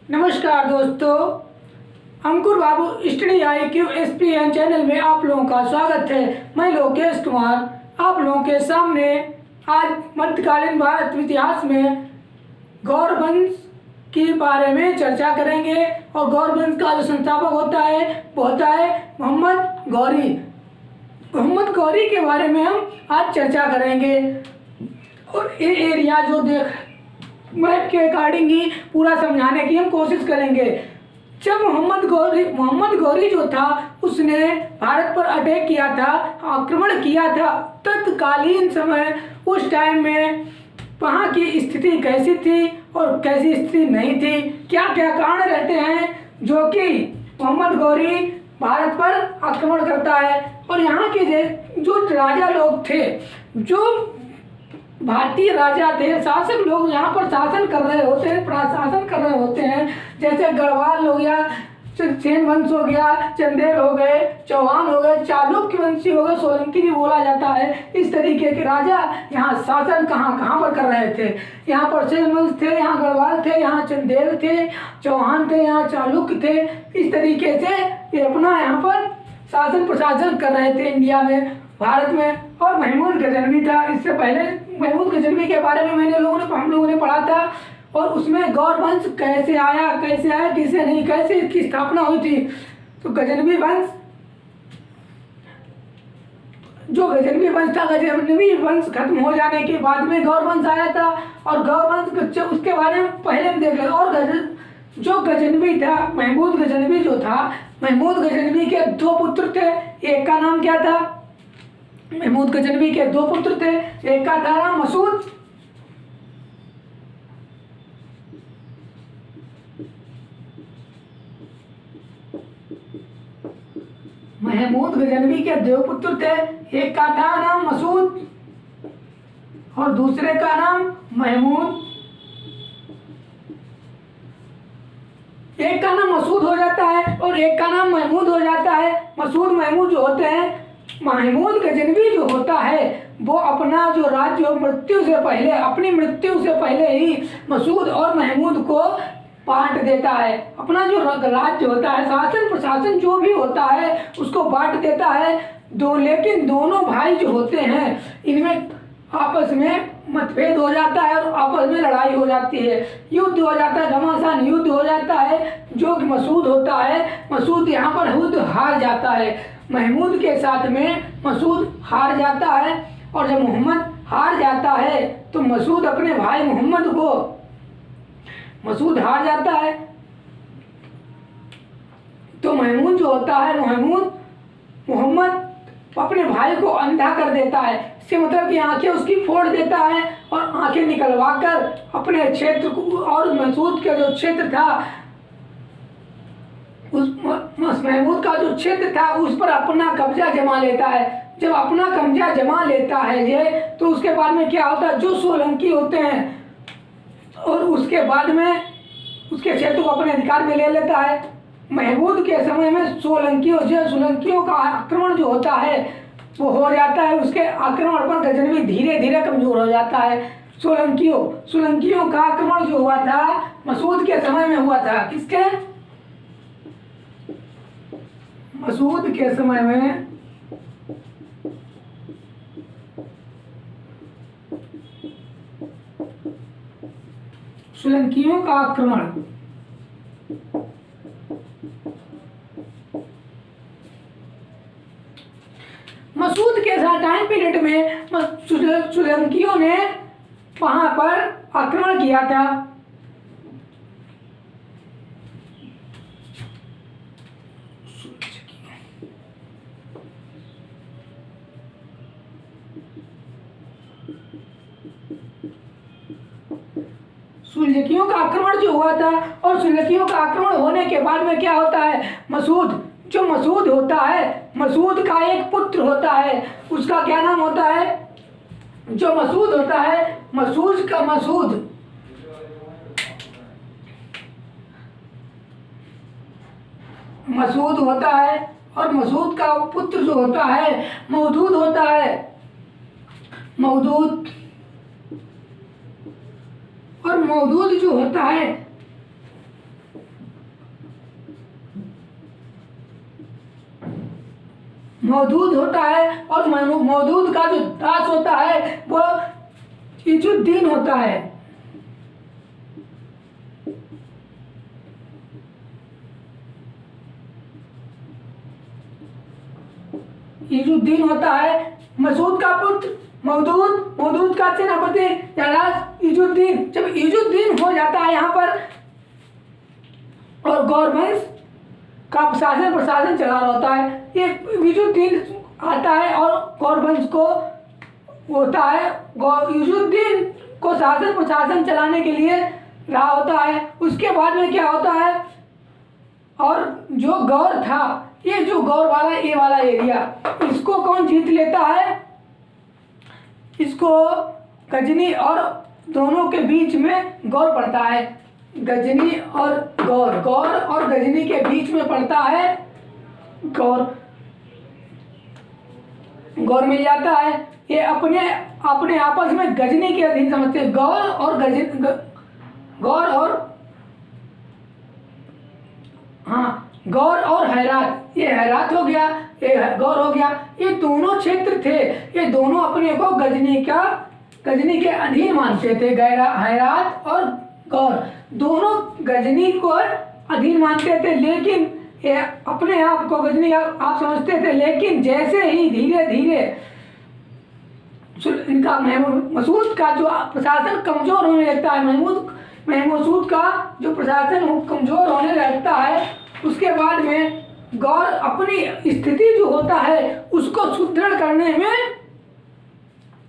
नमस्कार दोस्तों, अंकुर बाबू study IQ-SPN channel में आप लोगों का स्वागत है। मैं लोकेश कुमार आप लोगों के सामने आज मध्यकालीन भारत इतिहास में गौर वंश के बारे में चर्चा करेंगे। और गौर वंश का जो संस्थापक होता है वो होता है मोहम्मद गौरी। मोहम्मद गौरी के बारे में हम आज चर्चा करेंगे। और ये एरिया जो देख मैप के अकॉर्डिंग ही पूरा समझाने की हम कोशिश करेंगे। जब मोहम्मद गौरी जो था उसने भारत पर अटैक किया था, आक्रमण किया था, तत्कालीन समय उस टाइम में वहाँ की स्थिति कैसी थी और कैसी स्थिति नहीं थी, क्या क्या कारण रहते हैं जो कि मोहम्मद गौरी भारत पर आक्रमण करता है। और यहाँ के जो राजा लोग थे, जो भारतीय राजा थे, शासक लोग यहाँ पर शासन कर रहे होते हैं, प्रशासन कर रहे होते हैं, जैसे गढ़वाल हो गया, सेन वंश हो गया, चंदेल हो गए, चौहान हो गए, चालुक्य वंशी हो गए, सोलंकी भी बोला जाता है। इस तरीके के राजा यहाँ शासन कहाँ पर कर रहे थे। यहाँ पर सेन वंश थे, यहाँ गढ़वाल थे, यहाँ चंदेल थे, चौहान थे, यहाँ चालुक्य थे। इस तरीके से ये अपना यहाँ पर शासन प्रशासन कर रहे थे इंडिया में, भारत में। और महमूद गजनवी था। इससे पहले महमूद गजनवी के बारे में हम लोगों ने पढ़ा था। और उसमें गौर वंश कैसे आया किसे नहीं, कैसे इसकी स्थापना हुई थी। तो गजनवी वंश था, गजनवी वंश खत्म हो जाने के बाद में गौर वंश आया था। और गौर वंश उसके बारे में पहले हम देख लें। और जो गजनवी था, महमूद गजनवी जो था, महमूद गजनवी के दो पुत्र थे। एक का नाम क्या था? महमूद गजनवी के दो पुत्र थे। एक का था नाम मसूद, महमूद गजनवी के दो पुत्र थे। एक का था नाम मसूद और दूसरे का नाम महमूद। एक का नाम मसूद हो जाता है और एक का नाम महमूद हो जाता है। मसूद महमूद जो होते हैं, महमूद गजनवी जो होता है वो अपना जो राज्य अपनी मृत्यु से पहले ही मसूद और महमूद को बांट देता है। अपना जो राज्य होता है, शासन प्रशासन जो भी होता है उसको बांट देता है। लेकिन दोनों भाई जो होते हैं इनमें आपस में मतभेद हो जाता है और आपस में लड़ाई हो जाती है, युद्ध हो जाता है, घमासान युद्ध हो जाता है। जो मसूद होता है, मसूद यहाँ पर युद्ध हार जाता है। महमूद के साथ में मसूद हार जाता है। और जब मोहम्मद हार जाता है तो मसूद अपने भाई मसूद हार जाता है तो महमूद जो होता है, मोहम्मद अपने भाई को अंधा कर देता है। इससे मतलब कि आंखें उसकी फोड़ देता है और आंखें निकलवाकर अपने क्षेत्र को, और मसूद का जो क्षेत्र था, महमूद का जो क्षेत्र था उस पर अपना कब्जा जमा लेता है। जब अपना कब्जा जमा लेता है ये, तो उसके बाद में क्या होता है, जो सोलंकी होते हैं और उसके बाद में उसके क्षेत्र को अपने अधिकार में ले लेता है। महमूद के समय में सोलंकियों का आक्रमण जो होता है वो हो जाता है। उसके आक्रमण पर गजनवी धीरे धीरे कमजोर हो जाता है। सोलंकियों का आक्रमण जो हुआ था मसूद के समय में हुआ था। किसके? मसूद के समय में सोलंकियों का आक्रमण मसूद के साथ टाइम पीरियड में सोलंकियों ने वहां पर आक्रमण किया था। सुलजकियों का आक्रमण जो हुआ था, और सुलजकियों का आक्रमण होने के बाद में क्या होता है, मसूद होता है, मसूद का एक पुत्र होता है। उसका क्या नाम होता है? जो मसूद होता है, मसूद होता है। और मसूद का पुत्र जो होता है मौदूद होता है। मौदूद और मौदूद जो होता है मौदूद होता है और मौदूद का जो दास होता है वो इजुद्दीन होता है। इजुद्दीन होता है। मसूद का पुत्र मौदूद, मौदूद का सेनापति जलाल इजुद्दीन। जब इजुद्दीन हो जाता है यहाँ पर और गौरवंश का प्रशासन चला रहा होता है, ये इजुद्दीन आता है और गौरवंश को होता है, इजुद्दीन को शासन प्रशासन चलाने के लिए रहा होता है। उसके बाद में क्या होता है, और जो गौर था, ये जो गौर वाला ये वाला एरिया, इसको कौन जीत लेता है, इसको गजनी और दोनों के बीच में गौर पड़ता है। गजनी और गौर, गौर और गजनी के बीच में पड़ता है गौर, गौर मिल जाता है। ये अपने अपने आपस में गजनी के अधीन समझते हैं। गौर और हैरात, ये हैरात हो गया, ये गौर हो गया, ये दोनों क्षेत्र थे, ये दोनों अपने को गजनी के अधीन मानते थे। हैरात और गौर दोनों गजनी को अधीन मानते थे, लेकिन ये अपने आप को गजनी आप समझते थे। लेकिन जैसे ही धीरे धीरे इनका मसूद का जो प्रशासन कमजोर होने लगता है, मसूद का जो प्रशासन कमजोर होने लगता है, उसके बाद में गौर अपनी स्थिति जो होता है उसको सुदृढ़ करने में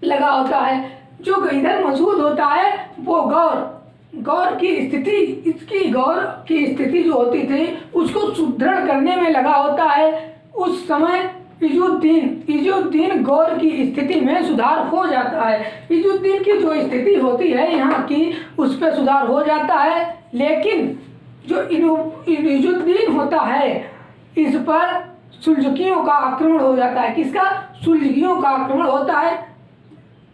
लगा होता है। जो इधर मसूद होता है वो गौर की स्थिति, इसकी गौर की स्थिति जो होती थी उसको सुदृढ़ करने में लगा होता है। उस समय इजुद्दीन गौर की स्थिति में सुधार हो जाता है। इजुद्दीन की जो स्थिति होती है यहाँ की, उस पर सुधार हो जाता है। लेकिन जो इजुद्दीन होता है, इस पर सुल्जूकियों का आक्रमण हो जाता है। किसका? सुल्जूकियों का आक्रमण होता है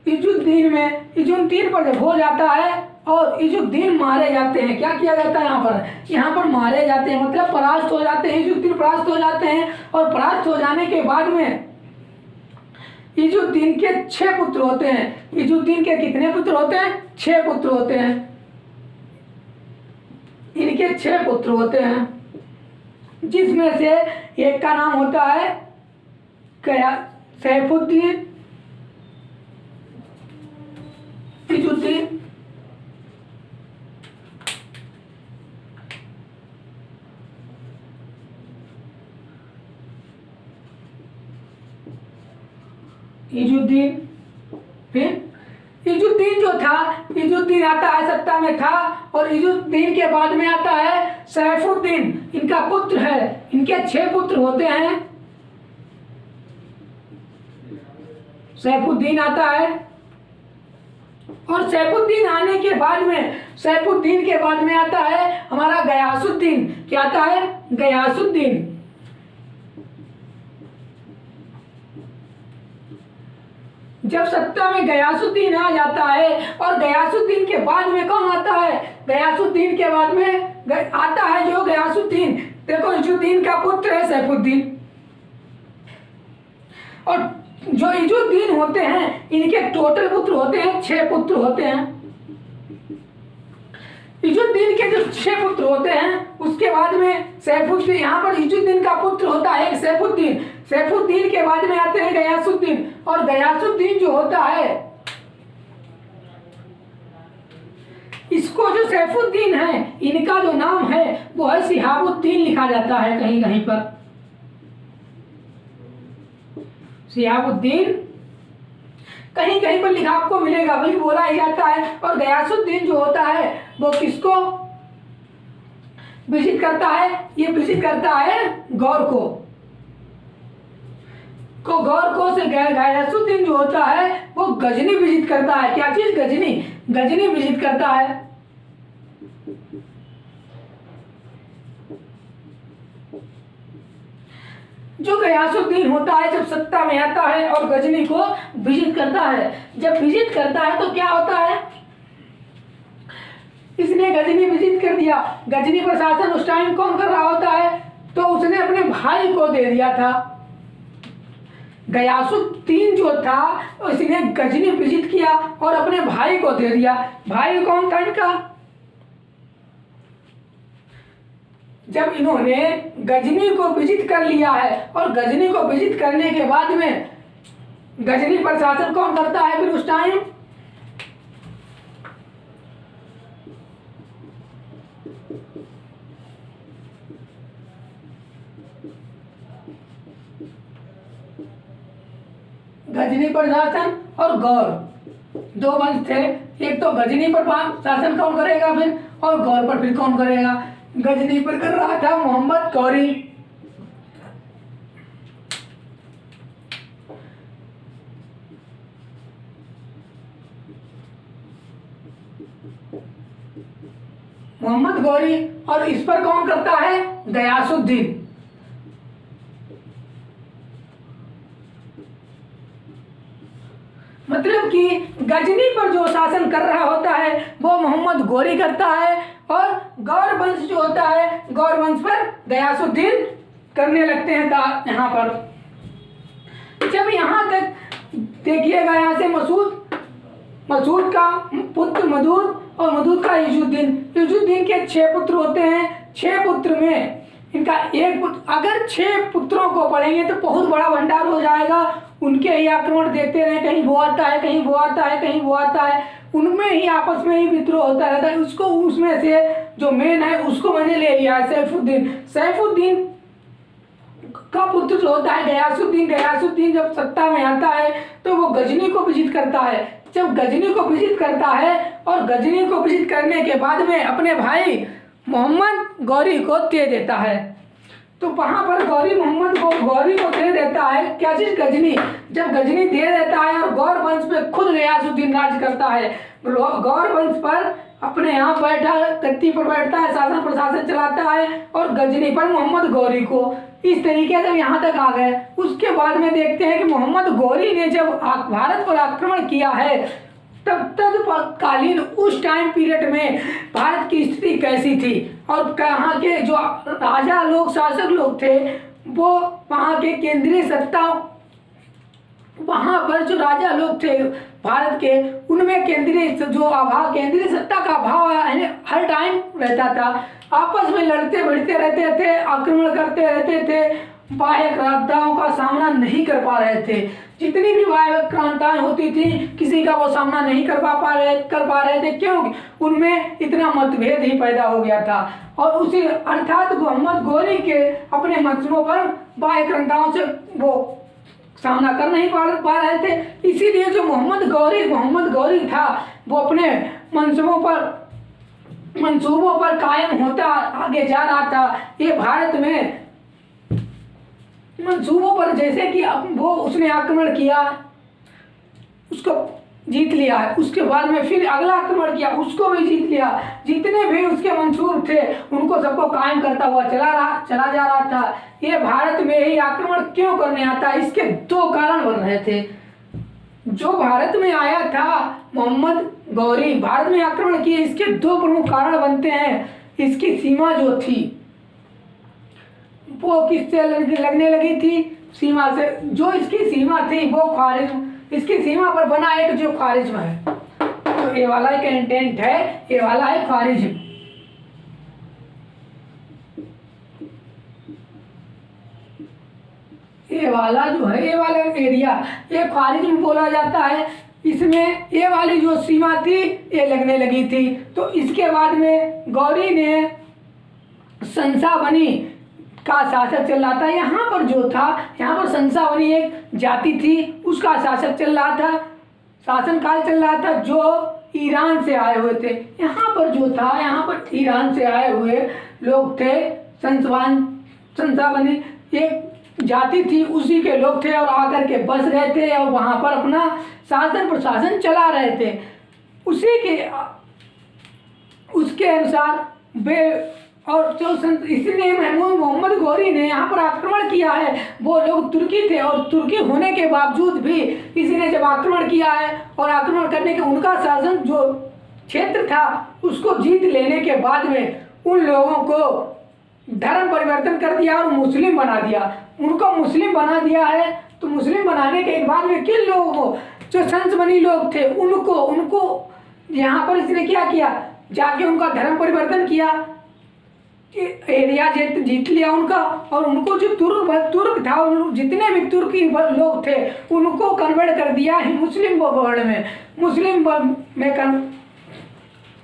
इजुद्दीन पर जब हो जाता है और इजुद्दीन मारे जाते हैं। क्या किया जाता है यहाँ पर मारे जाते हैं, मतलब परास्त हो जाते हैं। इजुद्दीन परास्त हो जाते हैं और परास्त हो जाने के बाद में इजुद्दीन के 6 पुत्र होते हैं। इजुद्दीन के कितने पुत्र होते हैं? 6 पुत्र होते हैं। इनके 6 पुत्र होते हैं, जिसमें से एक का नाम होता है सैफुद्दीन इजुद्दीन, फिर इजुद्दीन जो था, इजुद्दीन आता है सत्ता में था, और इजुद्दीन के बाद में आता है सैफुद्दीन, इनका पुत्र है। इनके 6 पुत्र होते हैं। सैफुद्दीन आता है और सैफुद्दीन आने के बाद में, सैफुद्दीन के बाद में आता है हमारा गयासुद्दीन। क्या आता है? गयासुद्दीन। जब सत्ता में गयासुद्दीन आ जाता है, और गयासुद्दीन के बाद में कौन आता है? गयासुद्दीन के बाद में आता है जो गयासुद्दीन, देखो इजुद्दीन का पुत्र है सैफुद्दीन। और जो इजुद्दीन होते हैं, इनके टोटल पुत्र होते हैं 6 पुत्र होते हैं। इजुद्दीन के जो 6 पुत्र होते हैं, उसके बाद में सैफुद्दीन, यहाँ पर इजुद्दीन का पुत्र होता है सैफुद्दीन। सैफुद्दीन के बाद में आते हैं गयासुद्दीन, और गयासुद्दीन जो होता है, इसको जो सैफुद्दीन है, इनका जो नाम है वो है शिहाबुद्दीन लिखा जाता है कहीं कहीं पर। शिहाबुद्दीन कहीं कहीं पर लिखा आपको मिलेगा, वही बोला ही जाता है। और गयासुद्दीन जो होता है वो किसको विजिट करता है? ये विजिट करता है गौर को गौर को से गयासुद्दीन जो होता है वो गजनी विजिट करता है। क्या चीज? गजनी विजिट करता है। जो गयासुद्दीन होता है जब सत्ता में आता है और गजनी को विजिट करता है, जब विजिट करता है तो क्या होता है, इसने गजनी विजिट कर दिया। गजनी प्रशासन उस टाइम कौन कर रहा होता है? तो उसने अपने भाई को दे दिया था। गयासुद्दीन जो था उसने गजनी विजिट किया और अपने भाई को दे दिया। भाई कौन था इनका? जब इन्होंने गजनी को विजिट कर लिया है और गजनी को विजिट करने के बाद में गजनी पर शासन कौन करता है फिर उस टाइम? गजनी पर शासन और गौर, दो वंश थे। एक तो गजनी पर शासन कौन करेगा फिर, और गौर पर फिर कौन करेगा? गजनी पर कर रहा था मोहम्मद गौरी। मोहम्मद गौरी, और इस पर कौन करता है? गयासुद्दीन। मतलब कि गजनी पर जो शासन कर रहा होता है वो मोहम्मद गौरी करता है, और गौर वंश जो होता है गौर वंश पर गयासुद्दीन करने लगते हैं। यहाँ पर जब यहाँ तक देखिएगा, यहाँ से मसूद का पुत्र मदूद और मदूद का युजुद्दीन के 6 पुत्र होते हैं। 6 पुत्र में इनका एक पुत्र, अगर 6 पुत्रों को पढ़ेंगे तो बहुत बड़ा भंडार हो जाएगा। उनके ही आक्रमण देखते रहे, कहीं वो आता है, कहीं वो आता है, कहीं वो आता है, उनमें ही आपस में ही विद्रोह होता रहता है। उसको उसमें से जो मेन है उसको मैंने ले लिया है, सैफुद्दीन का पुत्र जो होता है गयासुद्दीन जब सत्ता में आता है तो वो गजनी को विजिट करता है। जब गजनी को विजिट करता है और गजनी को विजिट करने के बाद में अपने भाई मोहम्मद गौरी को दे देता है, तो वहां पर मोहम्मद गौरी को दे देता है क्या चीज? गजनी। जब गजनी दे देता है और गौर वंश पे खुद गयासुद्दीन राज करता है, गौर वंश पर अपने यहाँ बैठा गद्दी पर बैठता है, शासन प्रशासन चलाता है, और गजनी पर मोहम्मद गौरी को। इस तरीके से यहाँ तक आ गए। उसके बाद में देखते हैं कि मोहम्मद गौरी ने जब भारत पर आक्रमण किया है तब तत्कालीन उस टाइम पीरियड में भारत की स्थिति कैसी थी, और कहाँ के जो राजा लोग शासक लोग थे वो वहाँ के केंद्रीय सत्ता, वहाँ पर जो राजा लोग थे भारत के, उनमें केंद्रीय सत्ता का अभाव हर टाइम रहता था। आपस में लड़ते भिड़ते रहते थे, आक्रमण करते रहते थे, बाह्य क्रांताओं का सामना नहीं कर पा रहे थे। जितनी भी बाह्य क्रांताएं होती थी किसी का वो सामना नहीं कर पा रहे थे, क्योंकि उनमें इतना मतभेद ही पैदा हो गया था। और उसी अर्थात मोहम्मद गौरी के अपने मंसूबों पर बाह्य क्रांताओं से वो सामना कर नहीं पा रहे थे। इसीलिए जो मोहम्मद गौरी था वो अपने मंसूबों पर कायम होता आगे जा रहा था। ये भारत में मंसूबों पर, जैसे कि वो उसने आक्रमण किया, उसको जीत लिया है, उसके बाद में फिर अगला आक्रमण किया, उसको भी जीत लिया। जितने भी उसके मंसूब थे उनको सबको कायम करता हुआ चला जा रहा था। ये भारत में ही आक्रमण क्यों करने आता? इसके 2 कारण बन रहे थे। जो भारत में आया था मोहम्मद गौरी, भारत में आक्रमण किए, इसके 2 प्रमुख कारण बनते हैं। इसकी सीमा जो थी वो किससे लगने लगी थी? सीमा से। जो इसकी सीमा थी वो ख्वारिज्म, इसकी सीमा पर बना एक जो ख्वारिज्म है, तो ये वाला एक इंटेंट है, ये वाला है ख्वारिज्म। ये वाला जो है, ये वाला एरिया, ये ख्वारिज्म बोला जाता है। इसमें ये वाली जो सीमा थी ये लगने लगी थी। तो इसके बाद में गौरी ने संसावनी का शासक चल रहा था। यहाँ पर जो था, यहाँ पर संसावनी एक जाति थी, उसका शासक चल रहा था, शासनकाल चल रहा था, जो ईरान से आए हुए थे। यहाँ पर जो था, यहाँ पर ईरान से आए हुए लोग थे। संसावनी एक जाति थी, उसी के लोग थे और आकर के बस रहे थे और वहाँ पर अपना शासन प्रशासन चला रहे थे। उसके अनुसार और जो इसलिए मोहम्मद गौरी ने यहाँ पर आक्रमण किया है। वो लोग तुर्की थे और तुर्की होने के बावजूद भी इसी ने जब आक्रमण किया है और आक्रमण करने के उनका शासन जो क्षेत्र था उसको जीत लेने के बाद में उन लोगों को धर्म परिवर्तन कर दिया और मुस्लिम बना दिया। उनको मुस्लिम बना दिया है तो मुस्लिम बनाने के बाद में किन लोगों को, जो संसमनी लोग थे उनको यहाँ पर इसने क्या किया, जाके उनका धर्म परिवर्तन किया, एरिया जीत लिया उनका, और उनको जो तुर्क था, जितने भी तुर्की लोग थे उनको कन्वर्ट कर दिया मुस्लिम वर्ण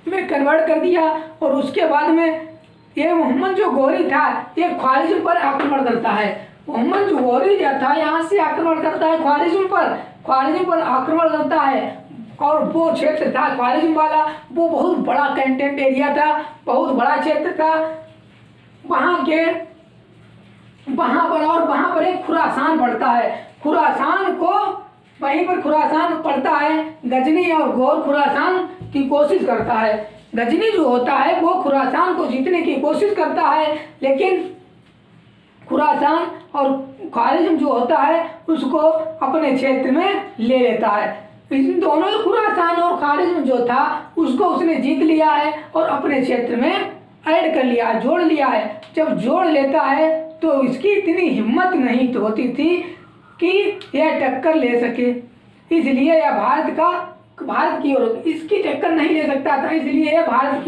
में कन्वर्ट कर दिया। और उसके बाद में ये मोहम्मद जो गोरी था ये ख्वारिज्म पर आक्रमण करता है। मोहम्मद जो गोरी जो था यहाँ से आक्रमण करता है ख्वारिज्म पर आक्रमण करता है। और वो क्षेत्र था ख्वारिज्म वाला, वो बहुत बड़ा कंटेंट एरिया था, बहुत बड़ा क्षेत्र था वहाँ पर एक खुरासान पड़ता है। वहीं पर खुरासान पड़ता है। गजनी और गौर खुरासान की कोशिश करता है। गजनी जो होता है वो खुरासान को जीतने की कोशिश करता है, लेकिन खुरासान और ख्वारिज्म जो होता है उसको अपने क्षेत्र में ले लेता है। इन दोनों खुरासान और ख्वारिज्म जो था उसको उसने जीत लिया है और अपने क्षेत्र में ऐड कर लिया, जोड़ लिया है। जब जोड़ लेता है तो इसकी इतनी हिम्मत नहीं होती थी कि यह टक्कर ले सके, इसलिए यह भारत की ओर इसकी टक्कर नहीं ले सकता था, इसलिए यह भारत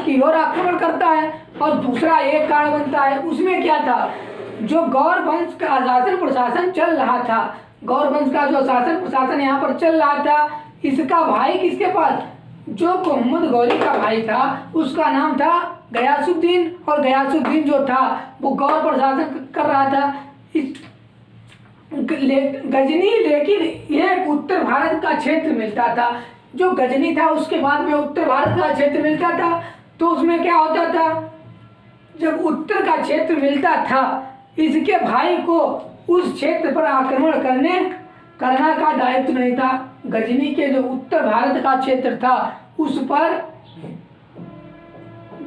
की ओर आक्रमण करता है। और दूसरा एक कारण बनता है, उसमें क्या था, जो गौर वंश का शासन प्रशासन चल रहा था, गौर वंश का जो शासन प्रशासन यहाँ पर चल रहा था, इसका भाई किसके पास, जो मोहम्मद गौरी का भाई था उसका नाम था गयासुद्दीन। और गयासुद्दीन जो था वो गौर प्रशासन कर रहा था गजनी, लेकिन यह उत्तर भारत का क्षेत्र मिलता था। जो गजनी था उसके बाद में उत्तर भारत का क्षेत्र मिलता था। तो उसमें क्या होता था, जब उत्तर का क्षेत्र मिलता था इसके भाई को उस क्षेत्र पर आक्रमण करना का दायित्व नहीं था। गजनी के जो उत्तर भारत का क्षेत्र था उस पर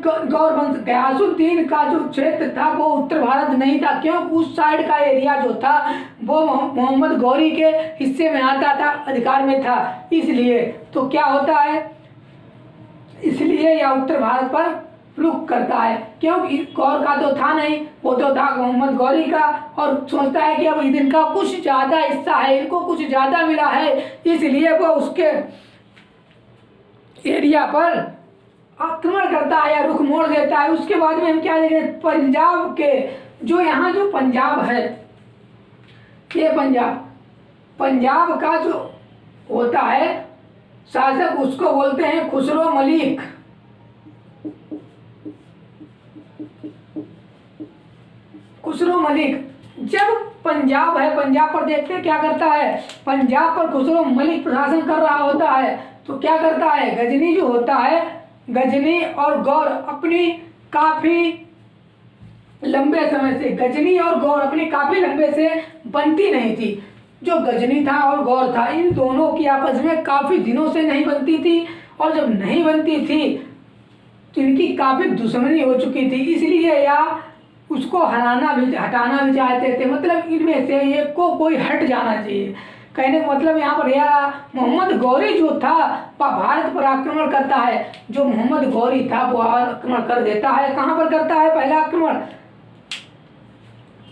गौर वंश गयासुद्दीन का जो क्षेत्र था वो उत्तर भारत नहीं था, क्योंकि उस साइड का एरिया जो था वो मोहम्मद गौरी के हिस्से में आता था, अधिकार में था। इसलिए तो क्या होता है, इसलिए यह उत्तर भारत पर रुख करता है, क्योंकि गौर का तो था नहीं, वो तो था मोहम्मद गौरी का। और सोचता है कि अब इनका कुछ ज़्यादा हिस्सा है, इनको कुछ ज़्यादा मिला है, इसलिए वो उसके एरिया पर आक्रमण करता है या रुख मोड़ देता है। उसके बाद में हम क्या देखेंगे, पंजाब के जो यहाँ जो पंजाब है, ये पंजाब का जो होता है शासक, उसको बोलते हैं खुसरो मलिक। खुसरो मलिक जब पंजाब है, पंजाब पर देखते हैं क्या करता है, पंजाब पर खुसरो मलिक प्रशासन कर रहा होता है तो क्या करता है, गजनी जो होता है, गजनी और गौर अपनी काफ़ी लंबे समय से, गजनी और गौर अपनी काफ़ी लंबे से बनती नहीं थी। जो गजनी था और गौर था इन दोनों की आपस में काफ़ी दिनों से नहीं बनती थी, और जब नहीं बनती थी तो इनकी काफ़ी दुश्मनी हो चुकी थी, इसलिए या उसको हटाना भी चाहते थे। मतलब इनमें से एक को कोई हट जाना चाहिए। कहने का मतलब यहाँ पर यह मोहम्मद गौरी जो था वह भारत पर आक्रमण करता है। जो मोहम्मद गौरी था वो आक्रमण कर देता है। कहाँ पर करता है, पहला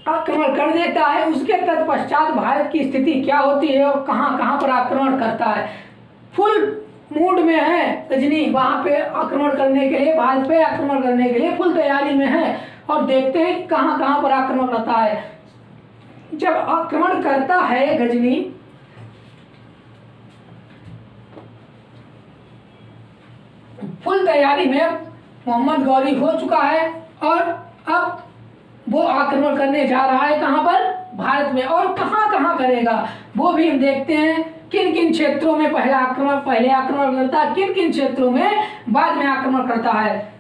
आक्रमण कर देता है। उसके तत्पश्चात भारत की स्थिति क्या होती है और कहाँ कहाँ पर आक्रमण करता है। फुल मूड में है गजनी, वहाँ पे आक्रमण करने के लिए, भारत पे आक्रमण करने के लिए फुल तैयारी में है। और देखते हैं कहाँ कहाँ पर आक्रमण करता है। जब आक्रमण करता है गजनी, फुल तैयारी में मोहम्मद गौरी हो चुका है और अब वो आक्रमण करने जा रहा है कहाँ पर, भारत में। और कहाँ कहाँ करेगा वो भी हम देखते हैं। किन किन क्षेत्रों में पहले आक्रमण करता है, किन किन क्षेत्रों में बाद में आक्रमण करता है।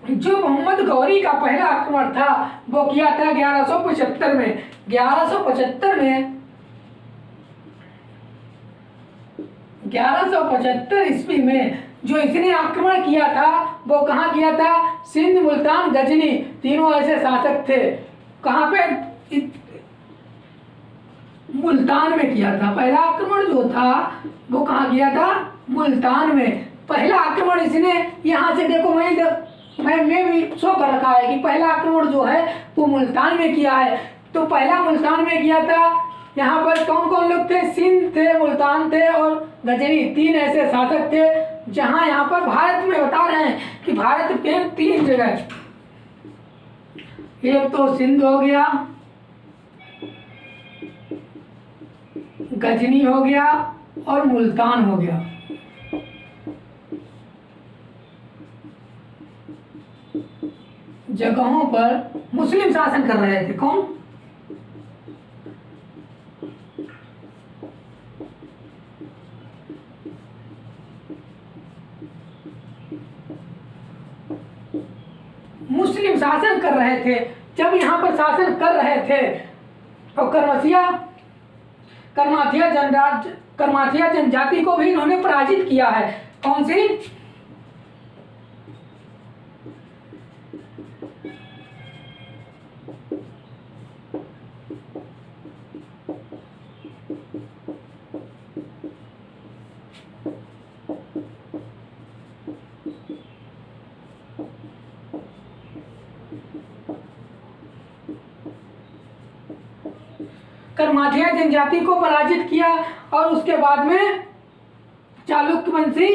जो मोहम्मद गौरी का पहला आक्रमण था वो किया था 1175 में। 1175 ईस्वी में जो इसने आक्रमण किया था वो कहाँ किया था, सिंध, मुल्तान, गजनी, तीनों ऐसे शासक थे। कहाँ पे, मुल्तान में किया था। पहला आक्रमण जो था वो कहाँ किया था, मुल्तान में। पहला आक्रमण इसने यहाँ से देखो, मैं भी शो कर रखा है कि पहला आक्रमण जो है वो मुल्तान में किया है। तो पहला मुल्तान में किया था। यहाँ पर कौन कौन लोग थे? सिंध थे, मुल्तान थे और गजनी, 3 ऐसे शासक थे। जहाँ यहाँ पर भारत में बता रहे हैं कि भारत के 3 जगह, एक तो सिंध हो गया, गजनी हो गया और मुल्तान हो गया। जगहों पर मुस्लिम शासन कर रहे थे। कौन? मुस्लिम शासन कर रहे थे। जब यहाँ पर शासन कर रहे थे तो करमाथिया जनजाति को भी इन्होंने पराजित किया है। कौन सी? करमाथिया जनजाति को पराजित किया और उसके बाद में चालुक्य वंशी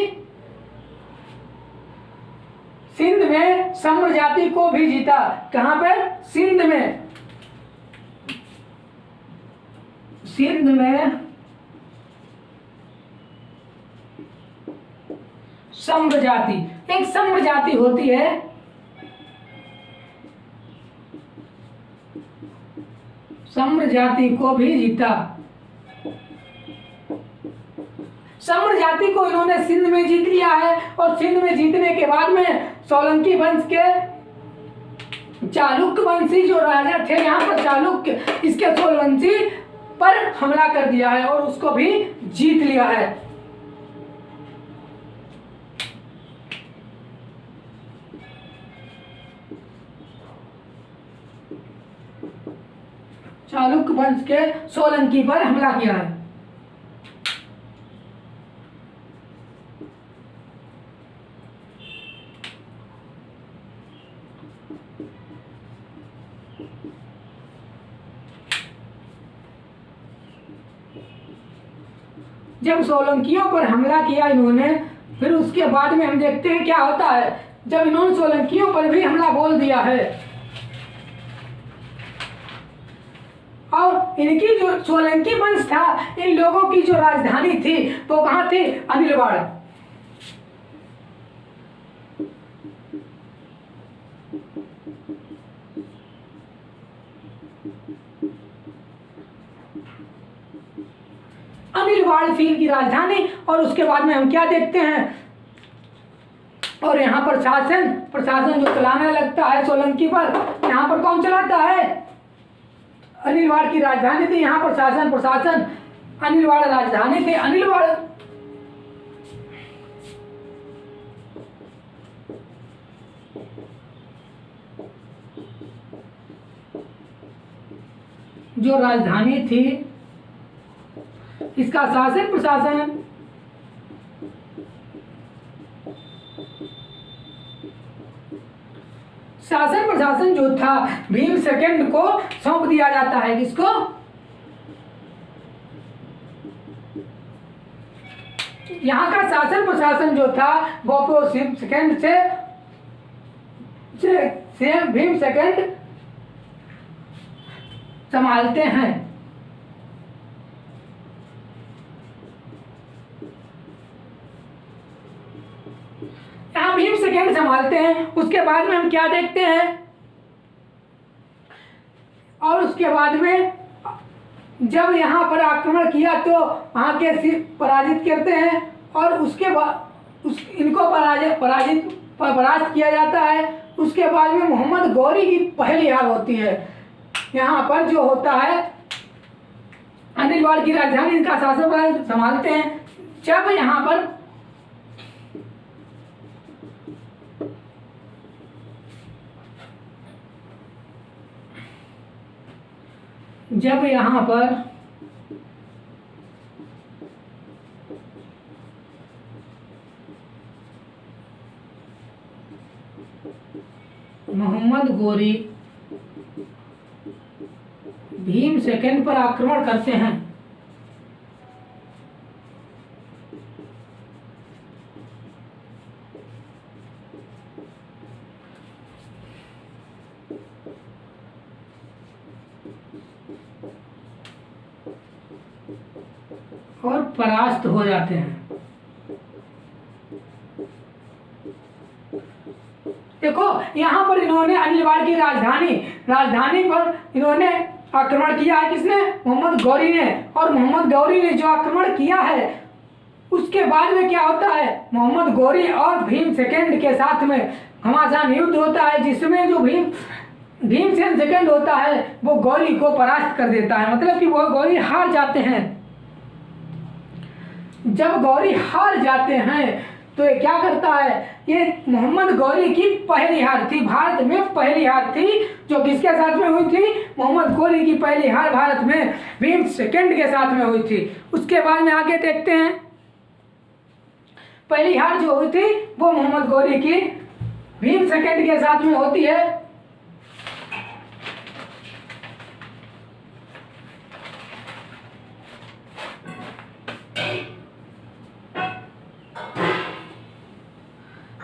सिंध में सम्र जाति को भी जीता। कहां पर? सिंध में। सिंध में सम्र जाति, एक सम्र जाति होती है, सम्र जाति को भी जीता। सम्र जाति को इन्होंने सिंध में जीत लिया है और सिंध में जीतने के बाद में सोलंकी वंश के चालुक्य वंशी जो राजा थे यहाँ पर चालुक्य, इसके सोलवंशी पर हमला कर दिया है और उसको भी जीत लिया है। चालुक्य वंश के सोलंकी पर हमला किया है। जब सोलंकियों पर हमला किया इन्होंने, फिर उसके बाद में हम देखते हैं क्या होता है। जब इन्होंने सोलंकियों पर भी हमला बोल दिया है और इनकी जो सोलंकी वंश था, इन लोगों की जो राजधानी थी वो कहाँ थी? अनिलवाड़। अनिलवाड़ थी इनकी राजधानी। और उसके बाद में हम क्या देखते हैं, और यहाँ पर प्रशासन जो चलाने लगता है सोलंकी पर, यहाँ पर कौन चलाता है? अनिलवाड़ की राजधानी थी। यहाँ पर प्रशासन अनिलवाड़ राजधानी थी। अनिलवाड़ जो राजधानी थी, इसका शासन प्रशासन जो था भीम सेकंड को सौंप दिया जाता है। किसको? यहाँ का शासन प्रशासन जो था वो भीम सेकंड से भीम सेकंड संभालते हैं। यहाँ भीम सेकंड संभालते हैं। उसके बाद में हम क्या देखते हैं, और उसके बाद में जब यहाँ पर आक्रमण किया तो वहाँ के पराजित करते हैं और उसके बाद इनको परास्त किया जाता है। उसके बाद में मोहम्मद गौरी की पहली हार होती है। यहाँ पर जो होता है, अनिलवाड़ की राजधानी इनका शासन संभालते हैं। जब यहाँ पर मोहम्मद गौरी सेकंड पर आक्रमण करते हैं। और परास्त हो जाते हैं। देखो यहाँ पर इन्होंने अनिलवाड़ की राजधानी पर इन्होंने आक्रमण किया है। किसने? मोहम्मद गौरी ने। और मोहम्मद गौरी ने जो आक्रमण किया है उसके बाद में क्या होता है, मोहम्मद गौरी और भीम सेकंड के साथ में घमासान युद्ध होता है, जिसमें जो भीमसेन सेकंड होता है वो गौरी को परास्त कर देता है। मतलब कि वो गौरी हार जाते हैं। जब गौरी हार जाते हैं तो ये क्या करता है, ये मोहम्मद गौरी की पहली हार थी, भारत में पहली हार थी, जो किसके साथ में हुई थी? मोहम्मद गौरी की पहली हार भारत में भीम सेकंड के साथ में हुई थी। उसके बाद में आगे देखते हैं, पहली हार जो हुई थी वो मोहम्मद गौरी की भीम सेकंड के साथ में होती है।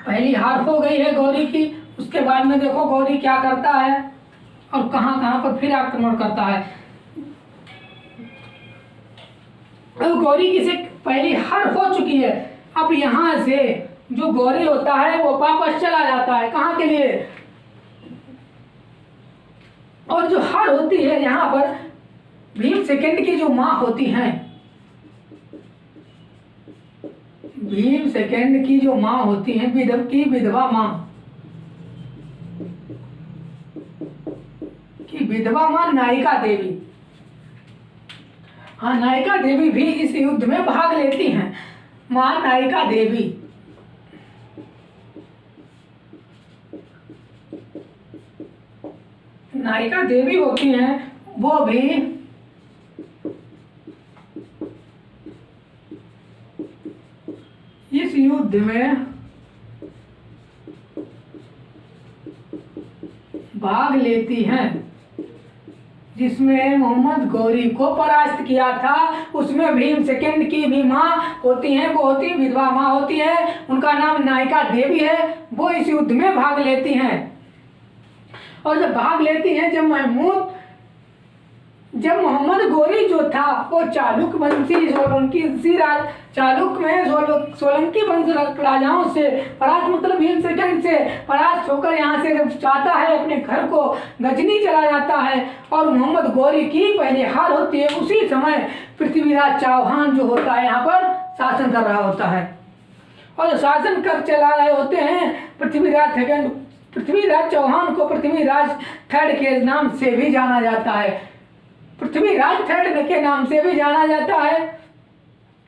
पहली हार हो गई है गौरी की। उसके बाद में देखो गौरी क्या करता है और कहां कहां पर फिर आक्रमण करता है। अब गौरी की से पहली हार हो चुकी है। अब यहां से जो गौरी होता है वो वापस चला जाता है। कहां के लिए? और जो हार होती है यहाँ पर भीम सेकंड की जो माँ होती हैं, भीम सेकंड की जो माँ होती हैं, विधवा माँ की विधवा माँ नायिका देवी। हाँ, नायिका देवी भी इस युद्ध में भाग लेती हैं। माँ नायिका देवी होती हैं, वो भी इस युद्ध में भाग लेती हैं, जिसमें मोहम्मद गौरी को परास्त किया था। उसमें भीम सेकंड की भी माँ होती हैं, वो होती विधवा माँ होती है, उनका नाम नायिका देवी है। वो इस युद्ध में भाग लेती हैं। और जब भाग लेती हैं, जब मोहम्मद गौरी जो था वो चालुक्य वंशी सोलंकी वंश राजाओं से परास्त, मतलब भीम सेकंड से परास्त होकर यहाँ से जब चाहता है अपने घर को गजनी चला जाता है और मोहम्मद गौरी की पहली हार होती है। उसी समय पृथ्वीराज चौहान जो होता है यहाँ पर शासन कर रहा होता है। और जो शासन कर चला रहे होते हैं पृथ्वीराज चौहान को पृथ्वीराज थर्ड के नाम से भी जाना जाता है। पृथ्वीराज थर्ड के नाम से भी जाना जाता है।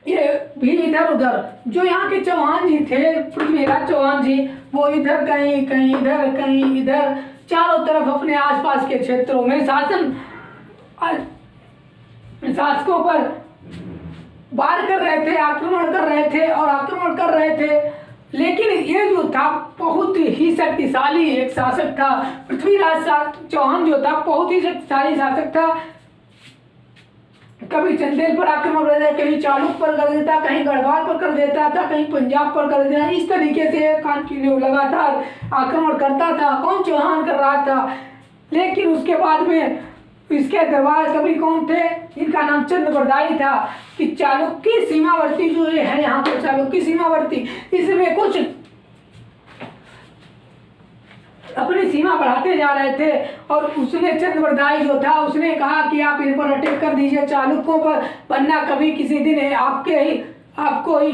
ये भी इधर उधर जो यहाँ के चौहान जी थे, पृथ्वीराज चौहान जी, वो इधर कहीं कहीं इधर कहीं इधर चारों तरफ अपने आसपास के क्षेत्रों में शासकों पर वार कर रहे थे, आक्रमण कर रहे थे। लेकिन ये जो था बहुत ही शक्तिशाली एक शासक था। पृथ्वीराज चौहान जो था बहुत ही शक्तिशाली शासक था। कभी चंदेल पर आक्रमण कर देता, कहीं चालुक्य पर कर देता, कहीं गढ़वाल पर कर देता था, कहीं पंजाब पर कर देता। इस तरीके से कंटिन्यू लगातार आक्रमण करता था। कौन? चौहान कर रहा था। लेकिन उसके बाद में इसके दरबार कभी कौन थे? इनका नाम चंद्रबरदाई था। कि चालुक्य सीमावर्ती जो है यहाँ पर चालुक्य सीमावर्ती, इसमें कुछ अपनी सीमा बढ़ाते जा रहे थे। और उसने चंद्रबरदाई जो था उसने कहा कि आप इन पर अटैक कर दीजिए चालुक्यों पर, वरना कभी किसी दिन आपको ही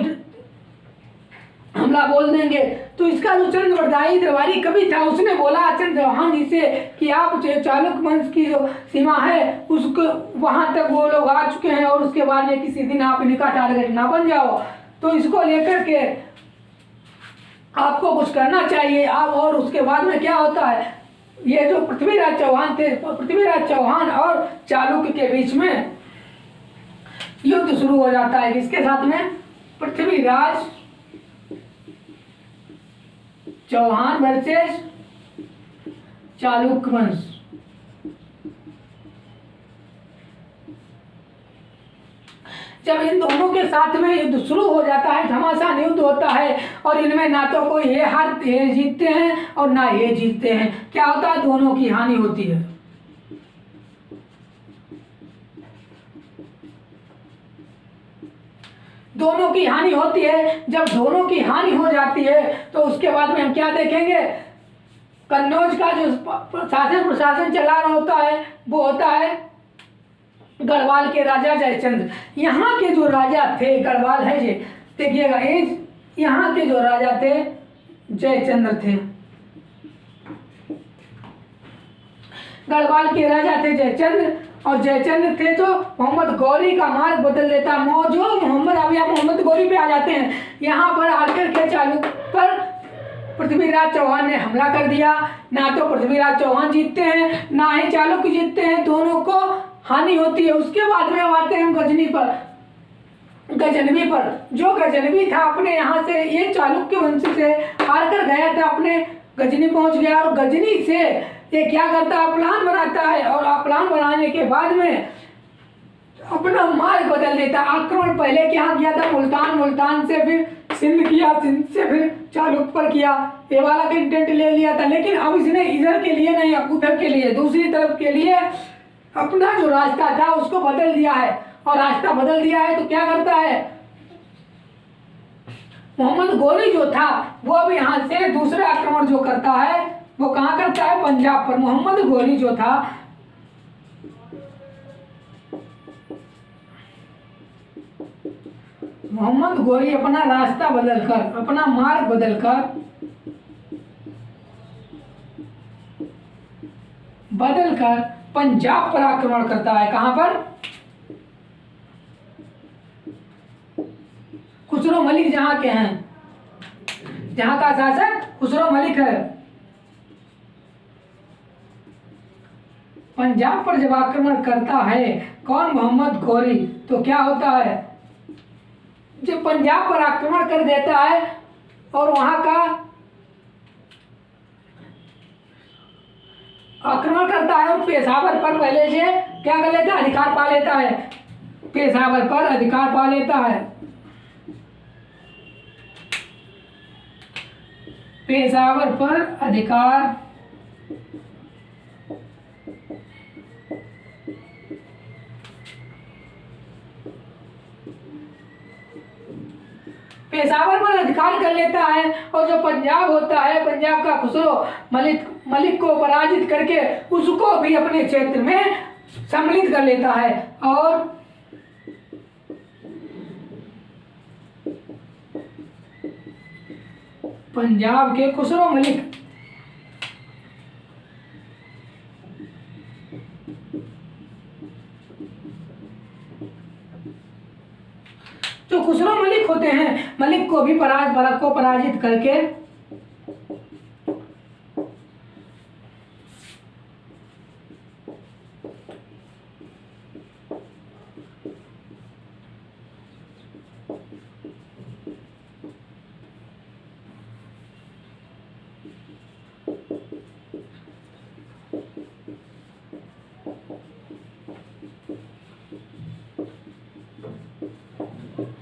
हमला बोल देंगे। तो इसका जो चंद्रबरदाई दरबारी कवि था उसने बोला चौहान जी से कि आप चालुक्य वंश की जो सीमा है उसको वहां तक वो लोग आ चुके हैं और उसके बाद में किसी दिन आप इनका टारगेट ना बन जाओ। तो इसको लेकर के आपको कुछ करना चाहिए आप। और उसके बाद में क्या होता है, ये जो पृथ्वीराज चौहान थे, पृथ्वीराज चौहान और चालुक्य के बीच में युद्ध शुरू हो जाता है। किसके साथ में? पृथ्वीराज चौहान वर्सेस चालुक्य वंश। जब इन दोनों के साथ में युद्ध शुरू हो जाता है, घमासान युद्ध होता है और इनमें ना तो कोई ये जीतते हैं और ना ये जीतते हैं, क्या होता है, दोनों की हानि होती है। दोनों की हानि होती है। जब दोनों की हानि हो जाती है तो उसके बाद में हम क्या देखेंगे, कन्नौज का जो प्रशासन चला रहा होता है वो होता है गढ़वाल के राजा जयचंद्र। यहाँ के जो राजा थे, गढ़वाल है ये, देखिएगा, यहाँ के जो राजा थे जयचंद्र थे। गढ़वाल के राजा थे जयचंद्र, और जयचंद्र थे तो मोहम्मद गौरी का मार्ग बदल देता। मोहम्मद गौरी पे आ जाते हैं। यहाँ पर आकर के चालुक्य पर पृथ्वीराज चौहान ने हमला कर दिया। ना तो पृथ्वीराज चौहान जीतते हैं, ना ही चालुक्य जीतते हैं, दोनों को हानि होती है। उसके बाद में आते हैं गजनवी पर। जो गजनवी था अपने यहाँ से, ये चालुक्य वंश से हार कर गया था, अपने गजनी पहुंच गया और गजनी से ये क्या करता है, प्लान बनाता है, और प्लान बनाने के बाद में अपना मार्ग बदल देता। आक्रमण पहले क्या किया था, मुल्तान से फिर सिंध किया, सिंध से फिर चालुक्य पर किया, ये वाला कंटेंट ले लिया था। लेकिन अब इसने इधर के लिए नहीं, उधर के लिए, दूसरी तरफ के लिए अपना जो रास्ता था उसको बदल दिया है। और रास्ता बदल दिया है तो क्या करता है, मोहम्मद गौरी जो था वो अब यहाँ से दूसरा आक्रमण जो करता है वो कहाँ करता है, पंजाब पर। मोहम्मद गौरी जो था, मोहम्मद गौरी अपना रास्ता बदलकर, अपना मार्ग बदलकर पंजाब पर आक्रमण करता है। कहां पर, खुसरो मलिक जहां के हैं, जहां का शासक खुसरो मलिक है। पंजाब पर जब आक्रमण करता है कौन, मोहम्मद गौरी, तो क्या होता है, जब पंजाब पर आक्रमण कर देता है और वहां का आक्रमण करता है और पेशावर पर पहले से क्या कर लेता है, अधिकार पा लेता है। पेशावर पर अधिकार पा लेता है। पेशावर पर अधिकार कर लेता है। और जो पंजाब होता है, पंजाब का खुसरो मलिक को पराजित करके उसको भी अपने क्षेत्र में सम्मिलित कर लेता है। और पंजाब के खुसरो मलिक जो खुसरो मलिक होते हैं, मलिक को भी पराजित करके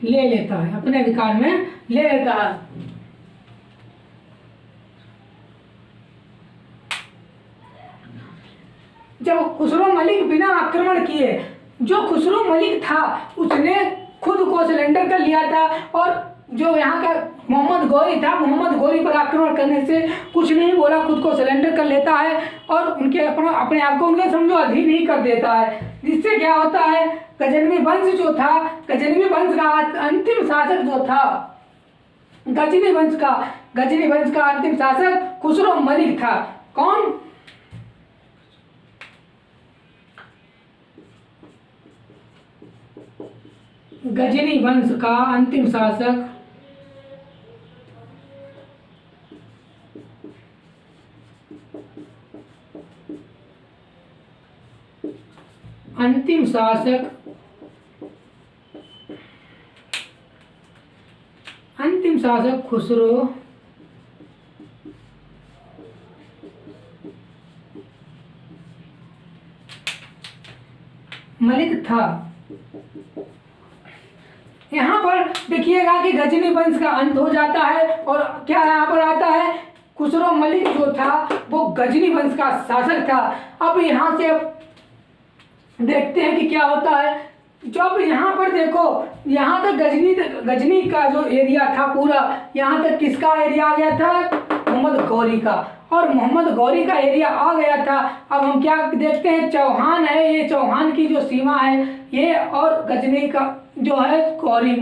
ले लेता है, अपने अधिकार में ले लेता है। जब खुसरो मलिक बिना आक्रमण किए, जो खुसरो मलिक था उसने खुद को सरेंडर कर लिया था। और जो यहाँ का मोहम्मद गौरी था, मोहम्मद गौरी पर आक्रमण करने से कुछ नहीं बोला, खुद को सरेंडर कर लेता है और उनके अपने आप को उनके समझो अधीन ही कर देता है। जिससे क्या होता है, गजनवी वंश जो था, गजनवी वंश का अंतिम शासक जो था, गजनी वंश का अंतिम शासक खुसरो मलिक था। कौन, गजनी वंश का अंतिम शासक खुसरो मलिक था। यहाँ पर देखिएगा कि गजनी वंश का अंत हो जाता है और क्या यहाँ पर आता है, खुसरो मलिक जो था वो गजनी वंश का शासक था। अब यहाँ से देखते हैं कि क्या होता है। जब यहाँ पर देखो, यहाँ तक गजनी का जो एरिया था पूरा, यहाँ तक किसका एरिया आ गया था, मोहम्मद गौरी का, और मोहम्मद गौरी का एरिया आ गया था। अब हम क्या देखते हैं, चौहान है, ये चौहान की जो सीमा है ये, और गजनी का जो है गौरी,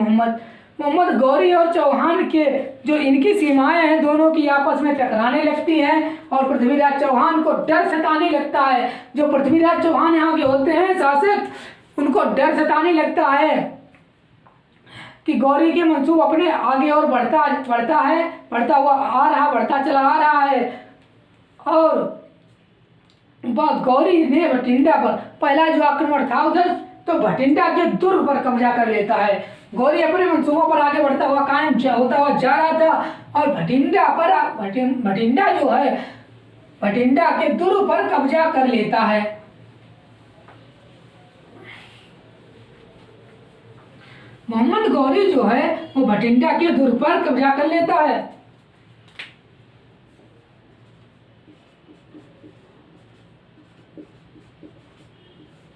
मोहम्मद गौरी और चौहान के जो इनकी सीमाएं हैं दोनों की आपस में टकराने लगती हैं और पृथ्वीराज चौहान को डर सताने लगता है। जो पृथ्वीराज चौहान यहाँ के होते हैं शासक, उनको डर सताने लगता है कि गौरी के मंसूब अपने आगे और बढ़ता हुआ आ रहा, बढ़ता चला आ रहा है। और वह गौरी ने भटिंडा पर पहला जो आक्रमण था उधर, तो भटिंडा के दुर्ग पर कब्जा कर लेता है। गौरी अपने मंसूबों पर आगे बढ़ता हुआ कायम होता हुआ जा रहा था और भटिंडा जो है भटिंडा के दुर्ग पर कब्जा कर लेता है। मोहम्मद गौरी जो है वो भटिंडा के दुर्ग पर कब्जा कर लेता है।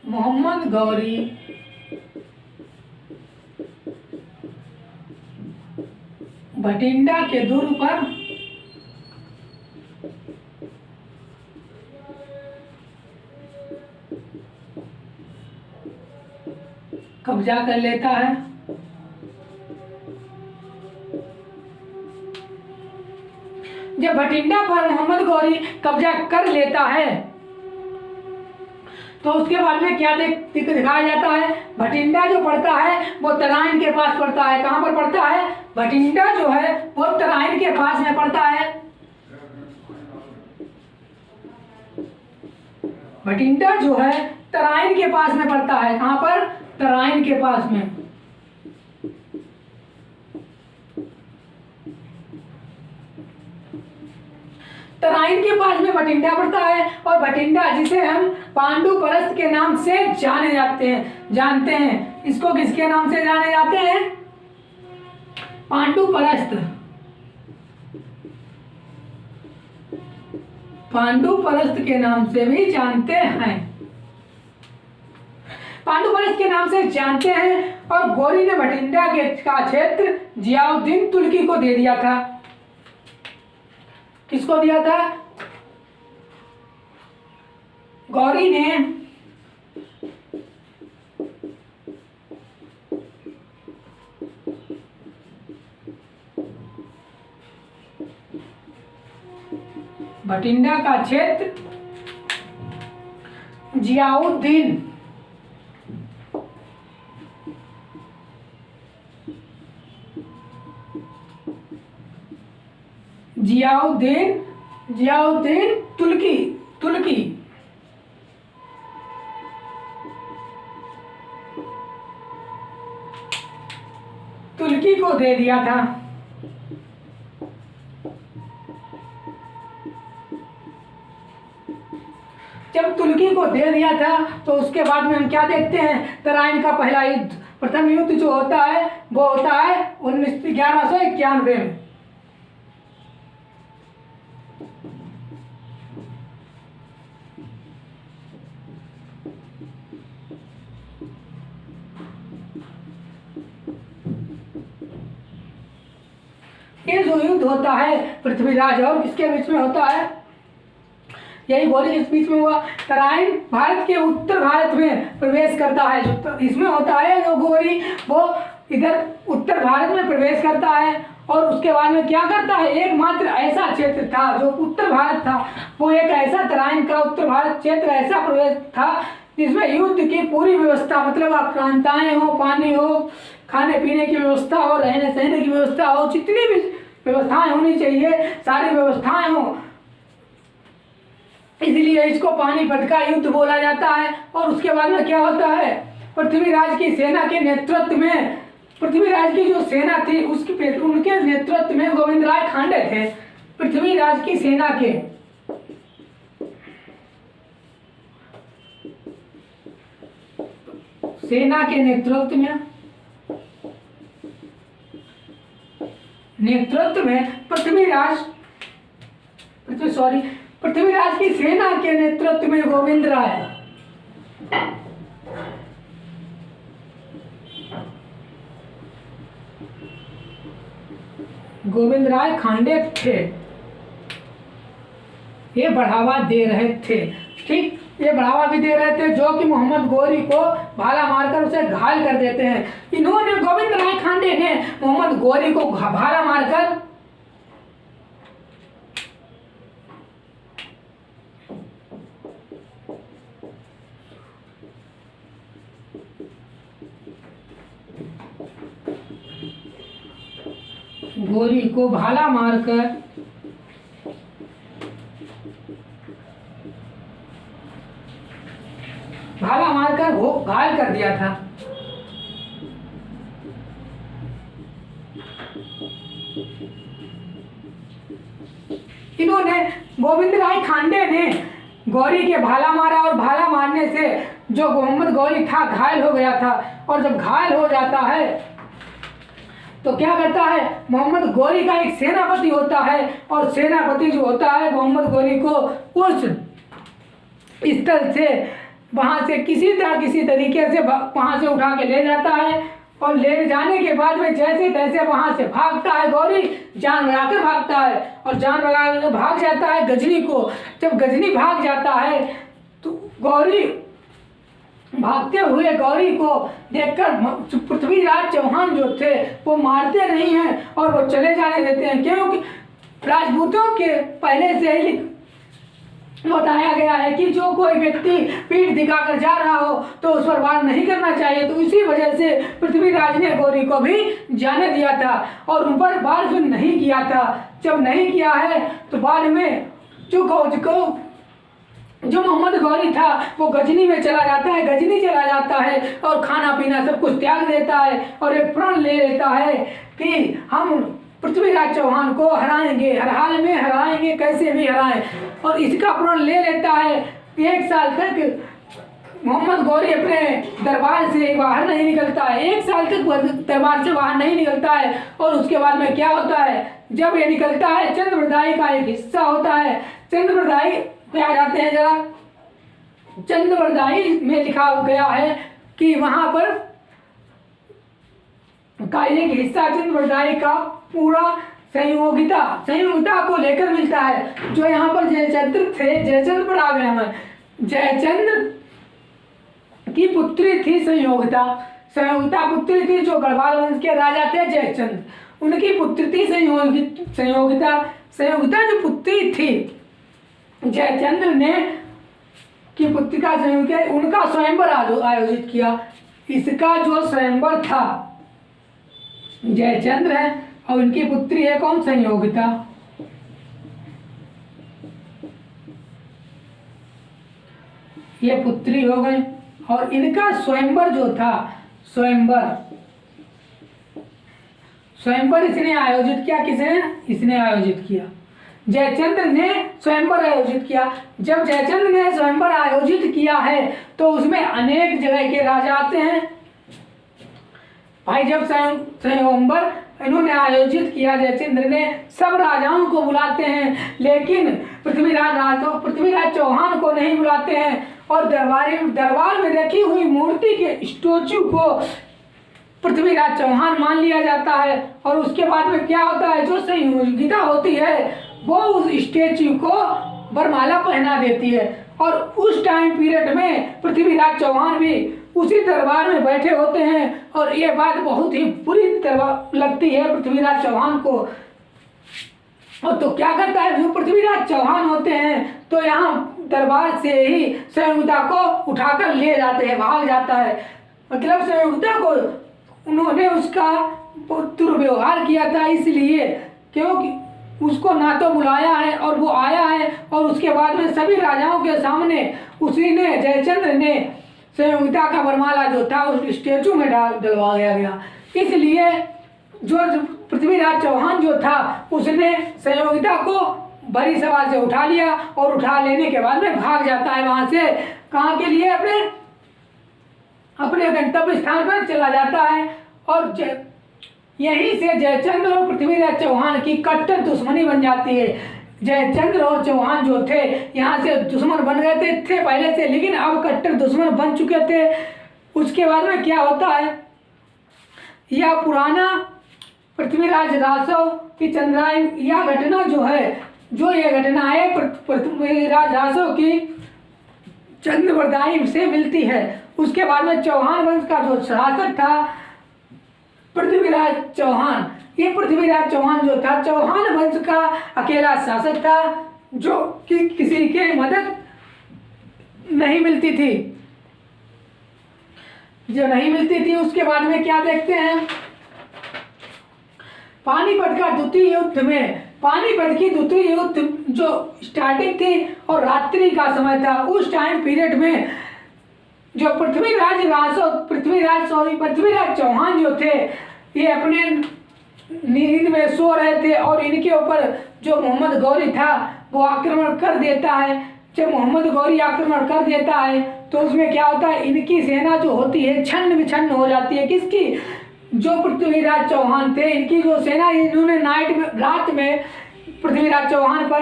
मोहम्मद गौरी भटिंडा के दुर्ग पर कब्जा कर लेता है। जब भटिंडा पर मोहम्मद गौरी कब्जा कर लेता है तो उसके बाद में क्या दिखाया जाता है, भटिंडा जो पड़ता है वो तराइन के पास पड़ता है। कहाँ पर पड़ता है, भटिंडा जो है वो तराइन के पास में पड़ता है। भटिंडा जो है तराइन के पास में पड़ता है। कहाँ पर, तराइन के पास में। तराइन के पास में भटिंडा पड़ता है और भटिंडा जिसे हम पांडु परस्त के नाम से जानते हैं। इसको किसके नाम से जाने जाते हैं, पांडु परस्त के नाम से भी जानते हैं। पांडु परस्त के नाम से जानते हैं। और गौरी ने भटिंडा का क्षेत्र जियाउद्दीन तुर्की को दे दिया था। किसको दिया था, गौरी ने भटिंडा का क्षेत्र जियाउद्दीन तुर्की को दे दिया था। जब तुर्की को दे दिया था तो उसके बाद में हम क्या देखते हैं, तराइन का पहला युद्ध, प्रथम युद्ध जो होता है वो होता है 1191 में। ये जो युद्ध होता है पृथ्वीराज और किसके बीच में होता है, यही गौरी के बीच में हुआ। तराइन भारत के उत्तर भारत में प्रवेश करता है। जो इसमें होता है जो गौरी वो इधर उत्तर भारत में प्रवेश करता है और उसके बाद में क्या करता है, एकमात्र ऐसा क्षेत्र था जो उत्तर भारत था, वो एक ऐसा तराइन का उत्तर भारत क्षेत्र ऐसा प्रवेश था जिसमें युद्ध की पूरी व्यवस्था, मतलब आप प्रांताएं हो, पानी हो, खाने पीने की व्यवस्था हो, रहने सहने की व्यवस्था हो, जितनी भी व्यवस्थाएं होनी चाहिए सारी व्यवस्थाएं हो। इसलिए इसको पानीपत का युद्ध बोला जाता है। और उसके बाद में क्या होता है, पृथ्वीराज की सेना के नेतृत्व में, पृथ्वीराज की जो सेना थी उनके नेतृत्व में गोविंदराय खांडे थे। पृथ्वीराज की सेना के नेतृत्व में नेतृत्व में पृथ्वीराज की सेना के नेतृत्व में गोविंद राय खांडे थे, ये बढ़ावा दे रहे थे। ठीक, ये बढ़ावा भी दे रहे थे, जो कि मोहम्मद गौरी को भाला मारकर उसे घायल कर देते हैं। इन्होंने गोविंद राय खांडे ने मोहम्मद गौरी को भाला मारकर वो घायल कर दिया था। इन्होंने गोविंद राय खांडे ने गौरी के भाला मारा और भाला मारने से जो मोहम्मद गौरी था घायल हो गया था। और जब घायल हो जाता है तो क्या करता है, मोहम्मद गौरी का एक सेनापति होता है और सेनापति जो होता है मोहम्मद गौरी को उस स्थल से वहाँ से किसी तरीके से वहाँ से उठा के ले जाता है। और ले जाने के बाद में जैसे तैसे वहाँ से भागता है गौरी, जान लगाकर भागता है और जान लगाकर भाग जाता है गजनी को। जब गजनी भाग जाता है तो गौरी भागते हुए गौरी को देखकर पृथ्वीराज चौहान जो थे वो मारते नहीं हैं और वो चले जाने देते हैं, क्योंकि राजपूतों के पहले से ही बताया गया है कि जो कोई व्यक्ति पीठ दिखाकर जा रहा हो तो उस पर वार नहीं करना चाहिए। तो इसी वजह से पृथ्वीराज ने गौरी को भी जाने दिया था और उन पर वार भी नहीं किया था। जब नहीं किया है तो बाद में जो मोहम्मद गौरी था वो गजनी में चला जाता है, गजनी चला जाता है और खाना पीना सब कुछ त्याग देता है और एक प्रण ले लेता है कि हम पृथ्वीराज चौहान को हराएंगे, हर हाल में हराएंगे, कैसे भी हराएं। और इसका प्रण ले लेता है। 1 साल तक मोहम्मद गौरी अपने दरबार से बाहर नहीं निकलता है, 1 साल तक दरबार से बाहर नहीं निकलता है। और उसके बाद में क्या होता है, जब ये निकलता है चंद्रप्रदायी का एक हिस्सा होता है। चंद्रप्रदायी पे आ जाते हैं जरा। चंद्रप्रदायी में लिखा गया है कि वहां पर का एक हिस्सा चंद्रप्रदायी का पूरा संयोगिता को लेकर मिलता है। जो यहाँ पर जयचंद्र थे, जयचंद्र पर आ गए हम। जयचंद्र की पुत्री थी संयोगिता पुत्री थी, जो गढ़वाल वंश के राजा थे जयचंद्र, उनकी पुत्री थी संयोगिता जो पुत्री थी जयचंद्र ने की पुत्रिका संयोगिता, उनका स्वयंवर आयोजित किया। इसका जो स्वयंवर था जयचंद्र है और उनकी पुत्री है कौन, संयोगिता। ये पुत्री हो गई और इनका स्वयंवर जो था, स्वयंवर इसने आयोजित किया। किसने? इसने आयोजित किया, जयचंद्र ने स्वयंवर आयोजित किया। जब जयचंद्र ने स्वयंवर आयोजित किया है तो उसमें अनेक जगह के राजा आते हैं भाई। जब स्वयंवर इन्होंने आयोजित किया जयचंद्र ने, सब राजाओं को बुलाते हैं, लेकिन पृथ्वीराज चौहान को नहीं बुलाते हैं। और दरबार में रखी हुई मूर्ति के स्टैचू को पृथ्वीराज चौहान मान लिया जाता है। और उसके बाद में क्या होता है, जो संयोगिता होती है वो उस स्टैचू को वरमाला पहना देती है। और उस टाइम पीरियड में पृथ्वीराज चौहान भी उसी दरबार में बैठे होते हैं और ये बात बहुत ही बुरी तरह लगती है पृथ्वीराज चौहान को। और तो क्या करता है, जो पृथ्वीराज चौहान होते हैं तो यहाँ दरबार से ही संयोगिता को उठाकर ले जाते हैं, भाग जाता है। मतलब संयोगिता को उन्होंने उसका दुर्व्यवहार किया था, इसलिए क्योंकि उसको ना तो बुलाया है और वो आया है। और उसके बाद में सभी राजाओं के सामने उसी ने, जयचंद्र ने संयोगिता का वरमाला जो था उस स्टैचू में डलवाया गया। इसलिए जो पृथ्वीराज चौहान जो था उसने संयोगिता को बड़ी सभा से उठा लिया और उठा लेने के बाद में भाग जाता है वहां से। कहाँ के लिए? अपने गंतव्य स्थान पर चला जाता है। यहीं से जयचंद्र और पृथ्वीराज चौहान की कट्टर दुश्मनी बन जाती है। जयचंद्र और चौहान जो थे यहाँ से दुश्मन बन गए थे पहले से, लेकिन अब कट्टर दुश्मन बन चुके थे। उसके बाद में क्या होता है, यह पुराना पृथ्वीराज रासव की चंद्रायन, यह घटना जो है, जो यह घटना है पृथ्वीराज रासव की चंद्रवरदायी से मिलती है। उसके बाद में चौहान वंश का जो शासक था पृथ्वीराज चौहान, ये पृथ्वीराज चौहान जो था चौहान वंश का अकेला शासक था, जो कि किसी के मदद नहीं मिलती थी, जो नहीं मिलती थी। उसके बाद में क्या देखते हैं, पानीपत का द्वितीय युद्ध में, पानीपत की द्वितीय युद्ध जो स्टार्टिंग थी और रात्रि का समय था, उस टाइम पीरियड में जो पृथ्वीराज चौहान जो थे, ये अपने नींद में सो रहे थे और इनके ऊपर जो मोहम्मद गौरी था वो आक्रमण कर देता है। जब मोहम्मद गौरी आक्रमण कर देता है तो उसमें क्या होता है, इनकी सेना जो होती है छन्न विछन्न हो जाती है। किसकी, जो पृथ्वीराज चौहान थे, इनकी जो सेना, इन्होंने रात में पृथ्वीराज चौहान पर,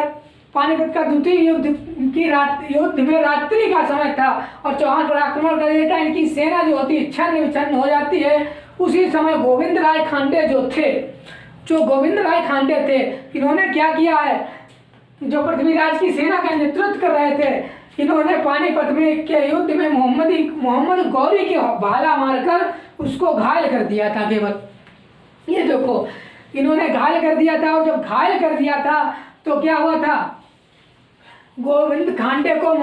पानीपत का द्वितीय युद्ध में रात्रि का समय था और चौहान पर आक्रमण कर देता है। इनकी सेना जो होती है छन्न विछन्न हो जाती है। उसी समय गोविंद राय खांडे थे, इन्होंने क्या किया है, जो पृथ्वीराज की सेना का नेतृत्व कर रहे थे, इन्होंने पानीपत में के युद्ध में मोहम्मद गौरी के भाला मारकर उसको घायल कर दिया था। केवल ये देखो, इन्होंने घायल कर दिया था। और जब घायल कर दिया था तो क्या हुआ था, गोविंद खांडे को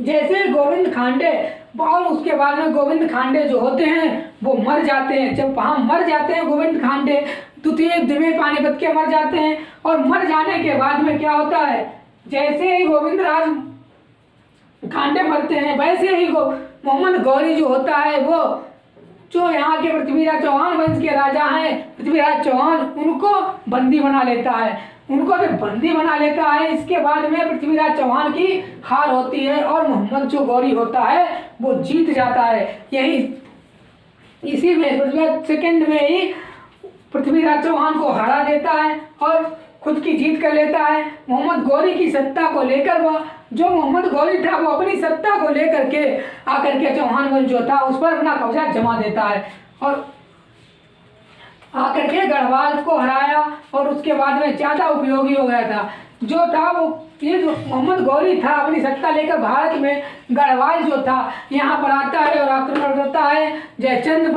जैसे गोविंद खांडे, और उसके बाद में गोविंद खांडे जो होते हैं वो मर जाते हैं। जब वहाँ मर जाते हैं गोविंद खांडे, द्वितीय युद्ध में पानीपत के मर जाते हैं। और मर जाने के बाद में क्या होता है, जैसे ही गोविंद राज खांडे मरते हैं, वैसे ही मोहम्मद गौरी जो होता है, वो जो यहाँ के पृथ्वीराज चौहान वंश के राजा हैं पृथ्वीराज चौहान, उनको बंदी बना लेता है। इसके बाद में पृथ्वीराज चौहान की हार होती है और मोहम्मद जो गौरी होता है वो जीत जाता है। इसी में सेकंड में ही पृथ्वीराज चौहान को हरा देता है और खुद की जीत कर लेता है। मोहम्मद गौरी की सत्ता को लेकर, वह जो मोहम्मद गौरी था वो अपनी सत्ता को लेकर के आकर के चौहान वंश जो था उस पर अपना कब्जा जमा देता है और आकर के गढ़वाल को हराया। और उसके बाद में ज़्यादा उपयोगी हो गया था जो था वो, ये जो मोहम्मद गौरी था अपनी सत्ता लेकर भारत में गढ़वाल जो था यहाँ पर आता है और आक्रमण करता है जयचंद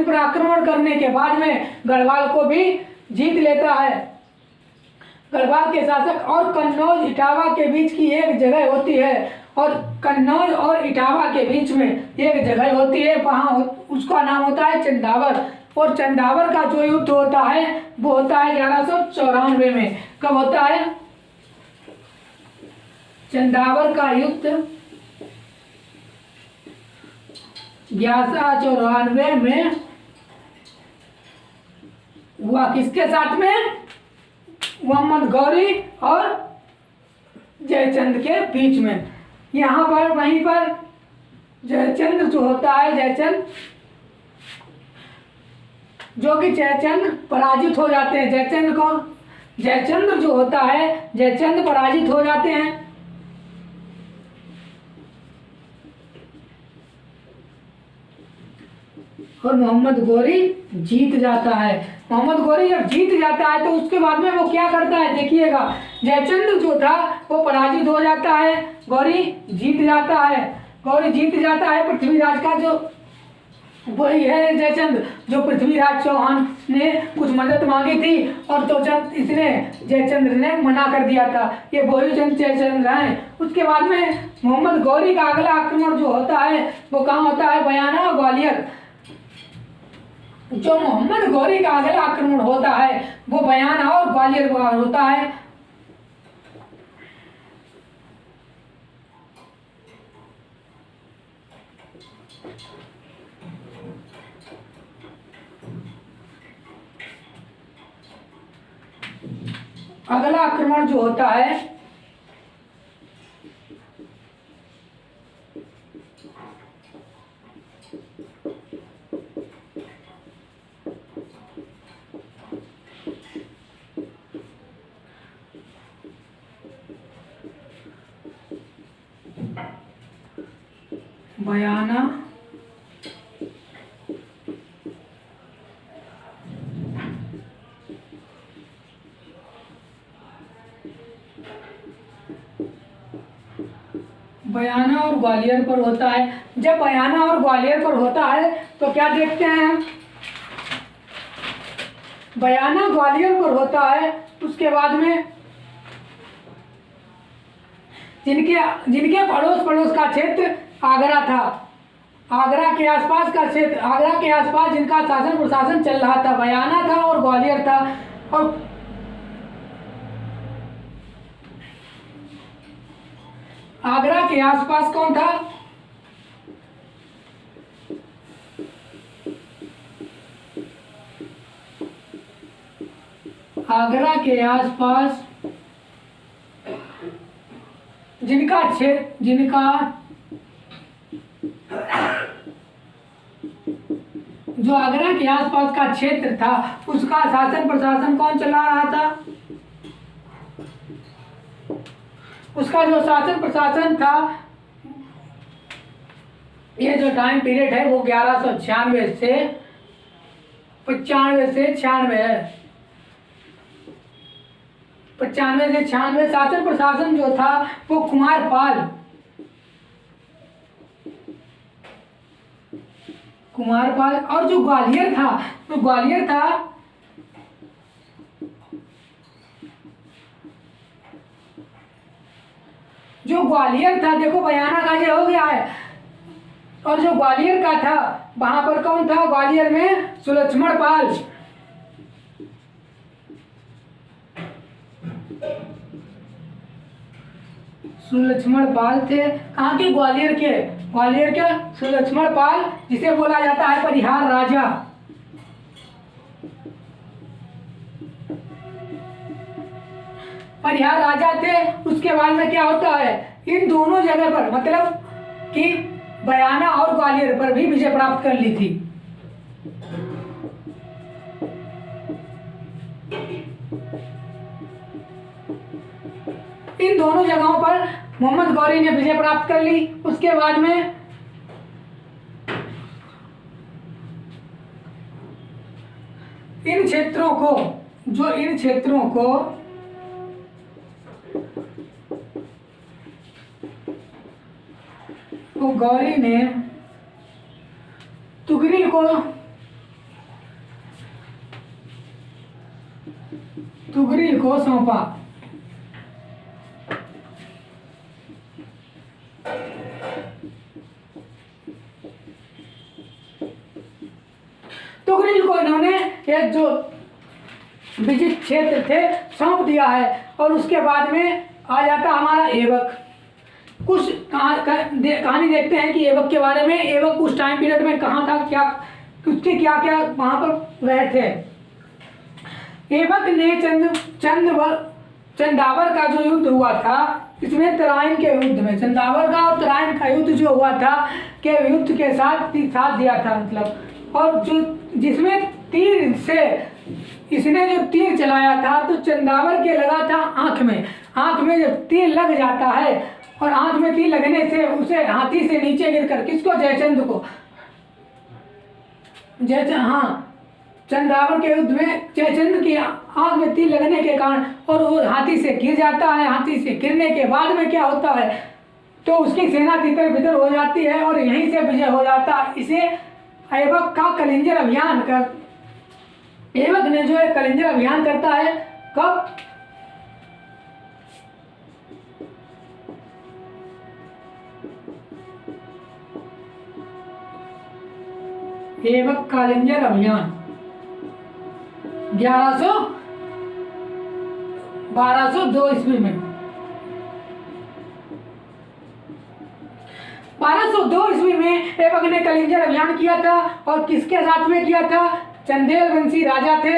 पर आक्रमण करने के बाद में गढ़वाल को भी जीत लेता है। गढ़वाल के शासक और कन्नौज इटावा के बीच की एक जगह होती है, और कन्नौज और इटावा के बीच में एक जगह होती है, वहाँ उसका नाम होता है चंदावर। और चंदावर का जो युद्ध होता है वो होता है 1194 में। कब होता है चंदावर का युद्ध? 1194 में हुआ। किसके साथ में? मोहम्मद गौरी और जयचंद के बीच में। यहाँ पर वहीं पर जयचंद जो होता है, जयचंद पराजित हो जाते हैं। जयचंद्र जो होता है, जयचंद पराजित हो जाते हैं और मोहम्मद गौरी जीत जाता है। मोहम्मद गौरी जब जीत जाता है तो उसके बाद में वो क्या करता है, देखिएगा, जयचंद्र जो था वो पराजित हो जाता है, गौरी जीत जाता है। पृथ्वीराज का जो वही है जयचंद, जो पृथ्वीराज चौहान ने कुछ मदद मांगी थी और तो जयचंद्र ने मना कर दिया था। ये वही जयचंद्र हैं। उसके बाद में मोहम्मद गौरी का अगला आक्रमण जो होता है वो कहाँ होता है? बयाना और ग्वालियर। जो मोहम्मद गौरी का अगला आक्रमण होता है वो बयाना और ग्वालियर पर होता है। अगला आक्रमण जो होता है बयाना बयाना और ग्वालियर पर होता है। जब बयाना और ग्वालियर पर होता है तो क्या देखते हैं, बयाना ग्वालियर पर होता है, उसके बाद में जिनके जिनके पड़ोस का क्षेत्र आगरा था, आगरा के आसपास का क्षेत्र, आगरा के आसपास जिनका शासन प्रशासन चल रहा था, बयाना था और ग्वालियर था। और आगरा के आसपास कौन था, आगरा के आसपास जिनका क्षेत्र, जो आगरा के आसपास का क्षेत्र था उसका शासन प्रशासन कौन चला रहा था, उसका जो शासन प्रशासन था, ये जो टाइम पीरियड है वो 1196 से 95 से 96 है। 95 से 96 शासन प्रशासन जो था वो कुमारपाल और जो ग्वालियर था, तो ग्वालियर था जो ग्वालियर था, देखो बयाना का ये हो गया है, और जो ग्वालियर का था वहां पर कौन था, ग्वालियर में सुलक्ष्मण पाल, सुलक्ष्मण पाल थे। कहाँ के, ग्वालियर के, ग्वालियर के सुलक्ष्मण पाल, जिसे बोला जाता है परिहार राजा। परिहार राजा थे। उसके बाद में क्या होता है, इन दोनों जगह पर मतलब कि बयाना और ग्वालियर पर भी विजय प्राप्त कर ली थी। इन दोनों जगहों पर मोहम्मद गौरी ने विजय प्राप्त कर ली। उसके बाद में इन क्षेत्रों को गौरी ने तुगरिल को सौंपा। तुगरिल को इन्होंने एक जो विजित क्षेत्र थे सौंप दिया है। और उसके बाद में आ जाता हमारा ऐबक। कुछ कहानी देखते हैं कि ऐबक के बारे में। ऐबक उस टाइम पीरियड में कहाँ था, क्या उसके क्या क्या वहाँ पर रहे थे। ऐबक ने चंदावर का जो युद्ध हुआ था, इसमें तराइन के युद्ध में, चंदावर का और तराइन का युद्ध जो हुआ था के युद्ध के साथ दिया था मतलब, और जो जिसमें तीर से इसने जो तीर चलाया था तो चंदावर के लगा था आंख में जब तीर लग जाता है और आंख में तीर लगने से उसे हाथी से नीचे गिरकर, किसको, जयचंद को, चंदावर के युद्ध में जयचंद की आंख में तीर लगने के कारण और वो हाथी से गिर जाता है। हाथी से गिरने के बाद में क्या होता है, तो उसकी सेना तितर बितर हो जाती है और यहीं से विजय हो जाता है। इसे ऐबक का कलिंजर अभियान ऐबक ने जो है कलिंजर अभियान करता है। कब, ऐबक कलिंजर अभियान 1202 ईस्वी में। 1202 ईस्वी में ऐबक ने कलिंजर अभियान किया था। और किसके साथ में किया था, चंदेल वंशी राजा थे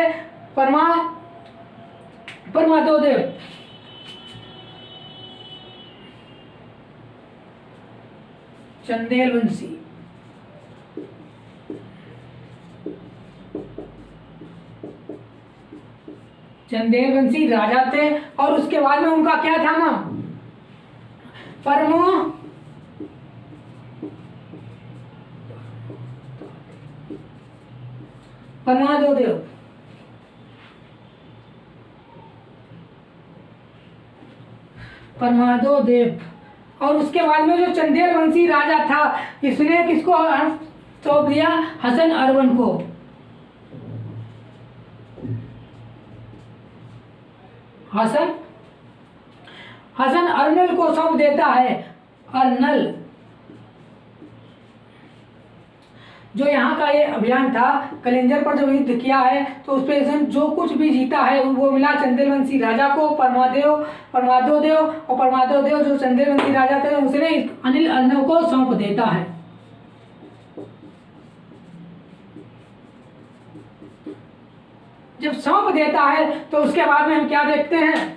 परमादोदेव। चंदेल वंशी राजा थे। और उसके बाद में उनका क्या था ना, परमादेव। परमादेव। और उसके बाद में जो चंदेल वंशी राजा था, इसने किसको सौंप दिया? हसन अरवन को। हसन अर्नल को सौंप देता है। अर्नल जो यहाँ का ये अभियान था, कलिंजर पर जो युद्ध किया है, तो उस पर जो कुछ भी जीता है वो मिला चंदेल वंशी राजा को, परमादेव और परमादेव जो चंदेल वंशी राजा थे उसने अनिल अर्नव को सौंप देता है। जब सौंप देता है तो उसके बाद में हम क्या देखते हैं?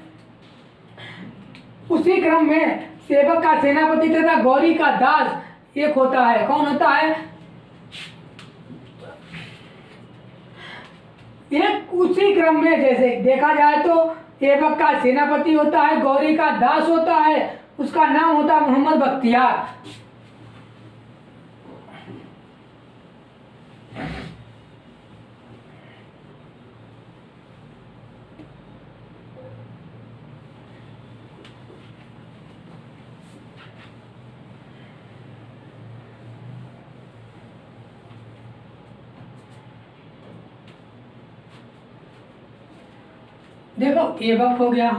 उसी क्रम में सेवक का सेनापति तथा गौरी का दास एक होता है। कौन होता है? एक उसी क्रम में जैसे देखा जाए तो सेवक का सेनापति होता है, गौरी का दास होता है, उसका नाम होता है मोहम्मद बख्तियार। देखो एवक हो गया,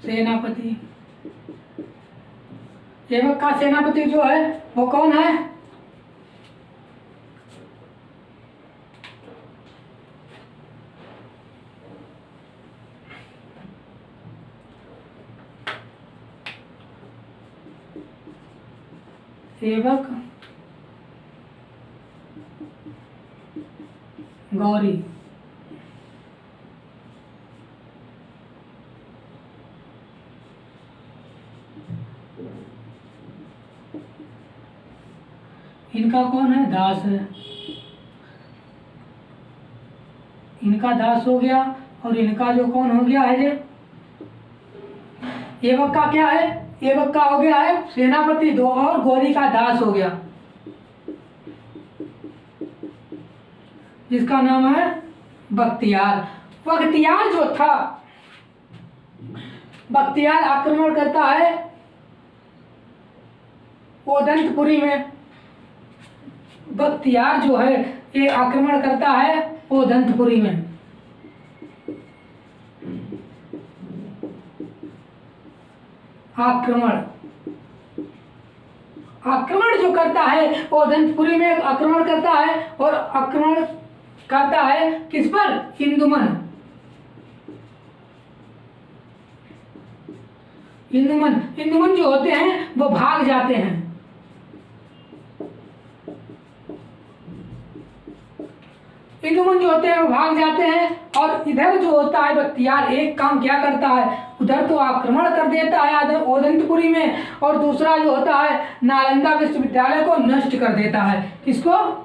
सेनापति। एवक का सेनापति जो है वो कौन है? एवक गौरी। इनका कौन है? दास है। इनका दास हो गया और इनका जो कौन हो गया है? ये एवक का क्या है? एवक का हो गया है सेनापति दो, और गौरी का दास हो गया जिसका नाम है बख्तियार। बख्तियार जो था, बख्तियार आक्रमण करता है ओदंतपुरी में। बख्तियार जो है ये आक्रमण करता है ओदंतपुरी में। आक्रमण जो करता है ओदंतपुरी में आक्रमण करता है, और आक्रमण करता है किस पर? इंदुमन। इंदुमन जो होते हैं वो भाग जाते हैं। इंदुमन जो होते हैं वो भाग जाते हैं, और इधर जो होता है बख्तियार एक काम क्या करता है? उधर तो आक्रमण कर देता है ओदंतपुरी में, और दूसरा जो होता है नालंदा विश्वविद्यालय को नष्ट कर देता है। किसको?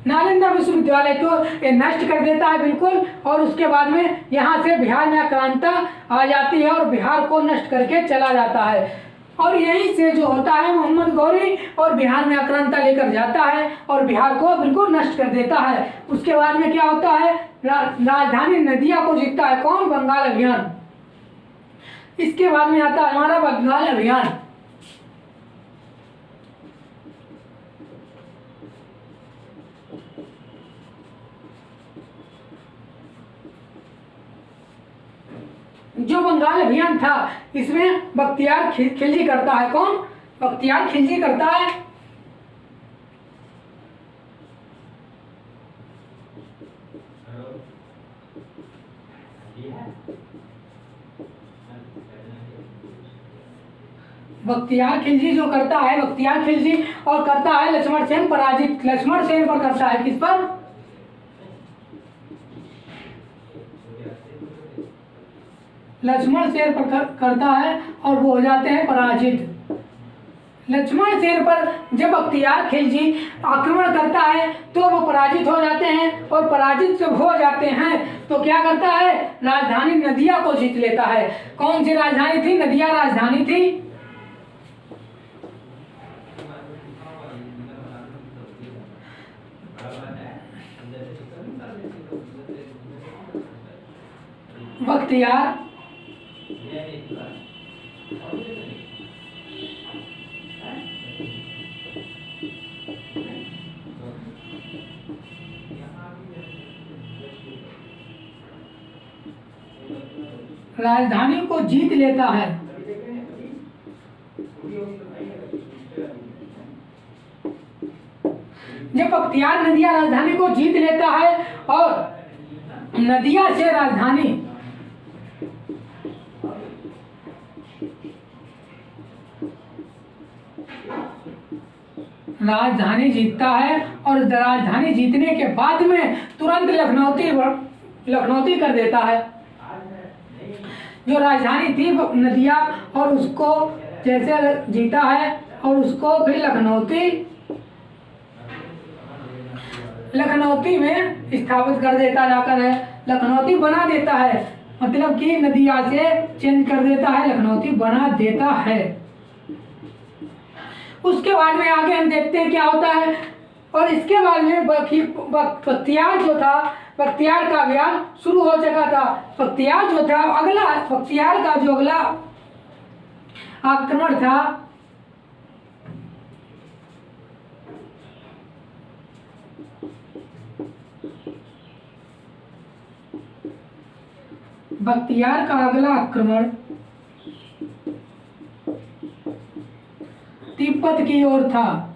नालंदा विश्वविद्यालय को ये नष्ट कर देता है बिल्कुल। और उसके बाद में यहाँ से बिहार में आक्रांता आ जाती है और बिहार को नष्ट करके चला जाता है। और यहीं से जो होता है मोहम्मद गौरी और बिहार में आक्रांता लेकर जाता है और बिहार को बिल्कुल नष्ट कर देता है। उसके बाद में क्या होता है? राजधानी नदिया को जीतता है। कौन? बंगाल अभियान। इसके बाद में आता है हमारा बंगाल अभियान। जो बंगाल अभियान था इसमें बख्तियार खिलजी करता है। कौन? बख्तियार खिलजी करता है। बख्तियार खिलजी जो करता है, बख्तियार खिलजी और करता है लक्ष्मण सेन पराजित। लक्ष्मण सेन पर करता है। किस पर? लक्ष्मण सेन पर करता है और वो हो जाते हैं पराजित। लक्ष्मण सेन पर जब बख्तियार खिलजी आक्रमण करता है तो वो पराजित हो जाते हैं, और पराजित जब हो जाते हैं तो क्या करता है, राजधानी नदिया को जीत लेता है। कौन सी राजधानी थी? नदिया राजधानी थी। बख्तियार राजधानी को जीत लेता है। जब बख्तियार नदिया राजधानी को जीत लेता है और नदिया से राजधानी जीतता है, और राजधानी जीतने के बाद में तुरंत लखनौती कर देता है। जो राजधानी थी नदिया, और उसको जैसे जीता है और उसको फिर लखनौती में स्थापित कर देता जाकर है, लखनौती बना देता है, मतलब कि नदिया से चेंज कर देता है, लखनौती बना देता है। उसके बाद में आगे हम देखते हैं क्या होता है। और इसके बाद में बख्तियार जो था, बख्तियार का अभियान शुरू हो चुका था। बख्तियार जो था बख्तियार का जो अगला आक्रमण था बख्तियार का अगला आक्रमण तिब्बत की ओर था।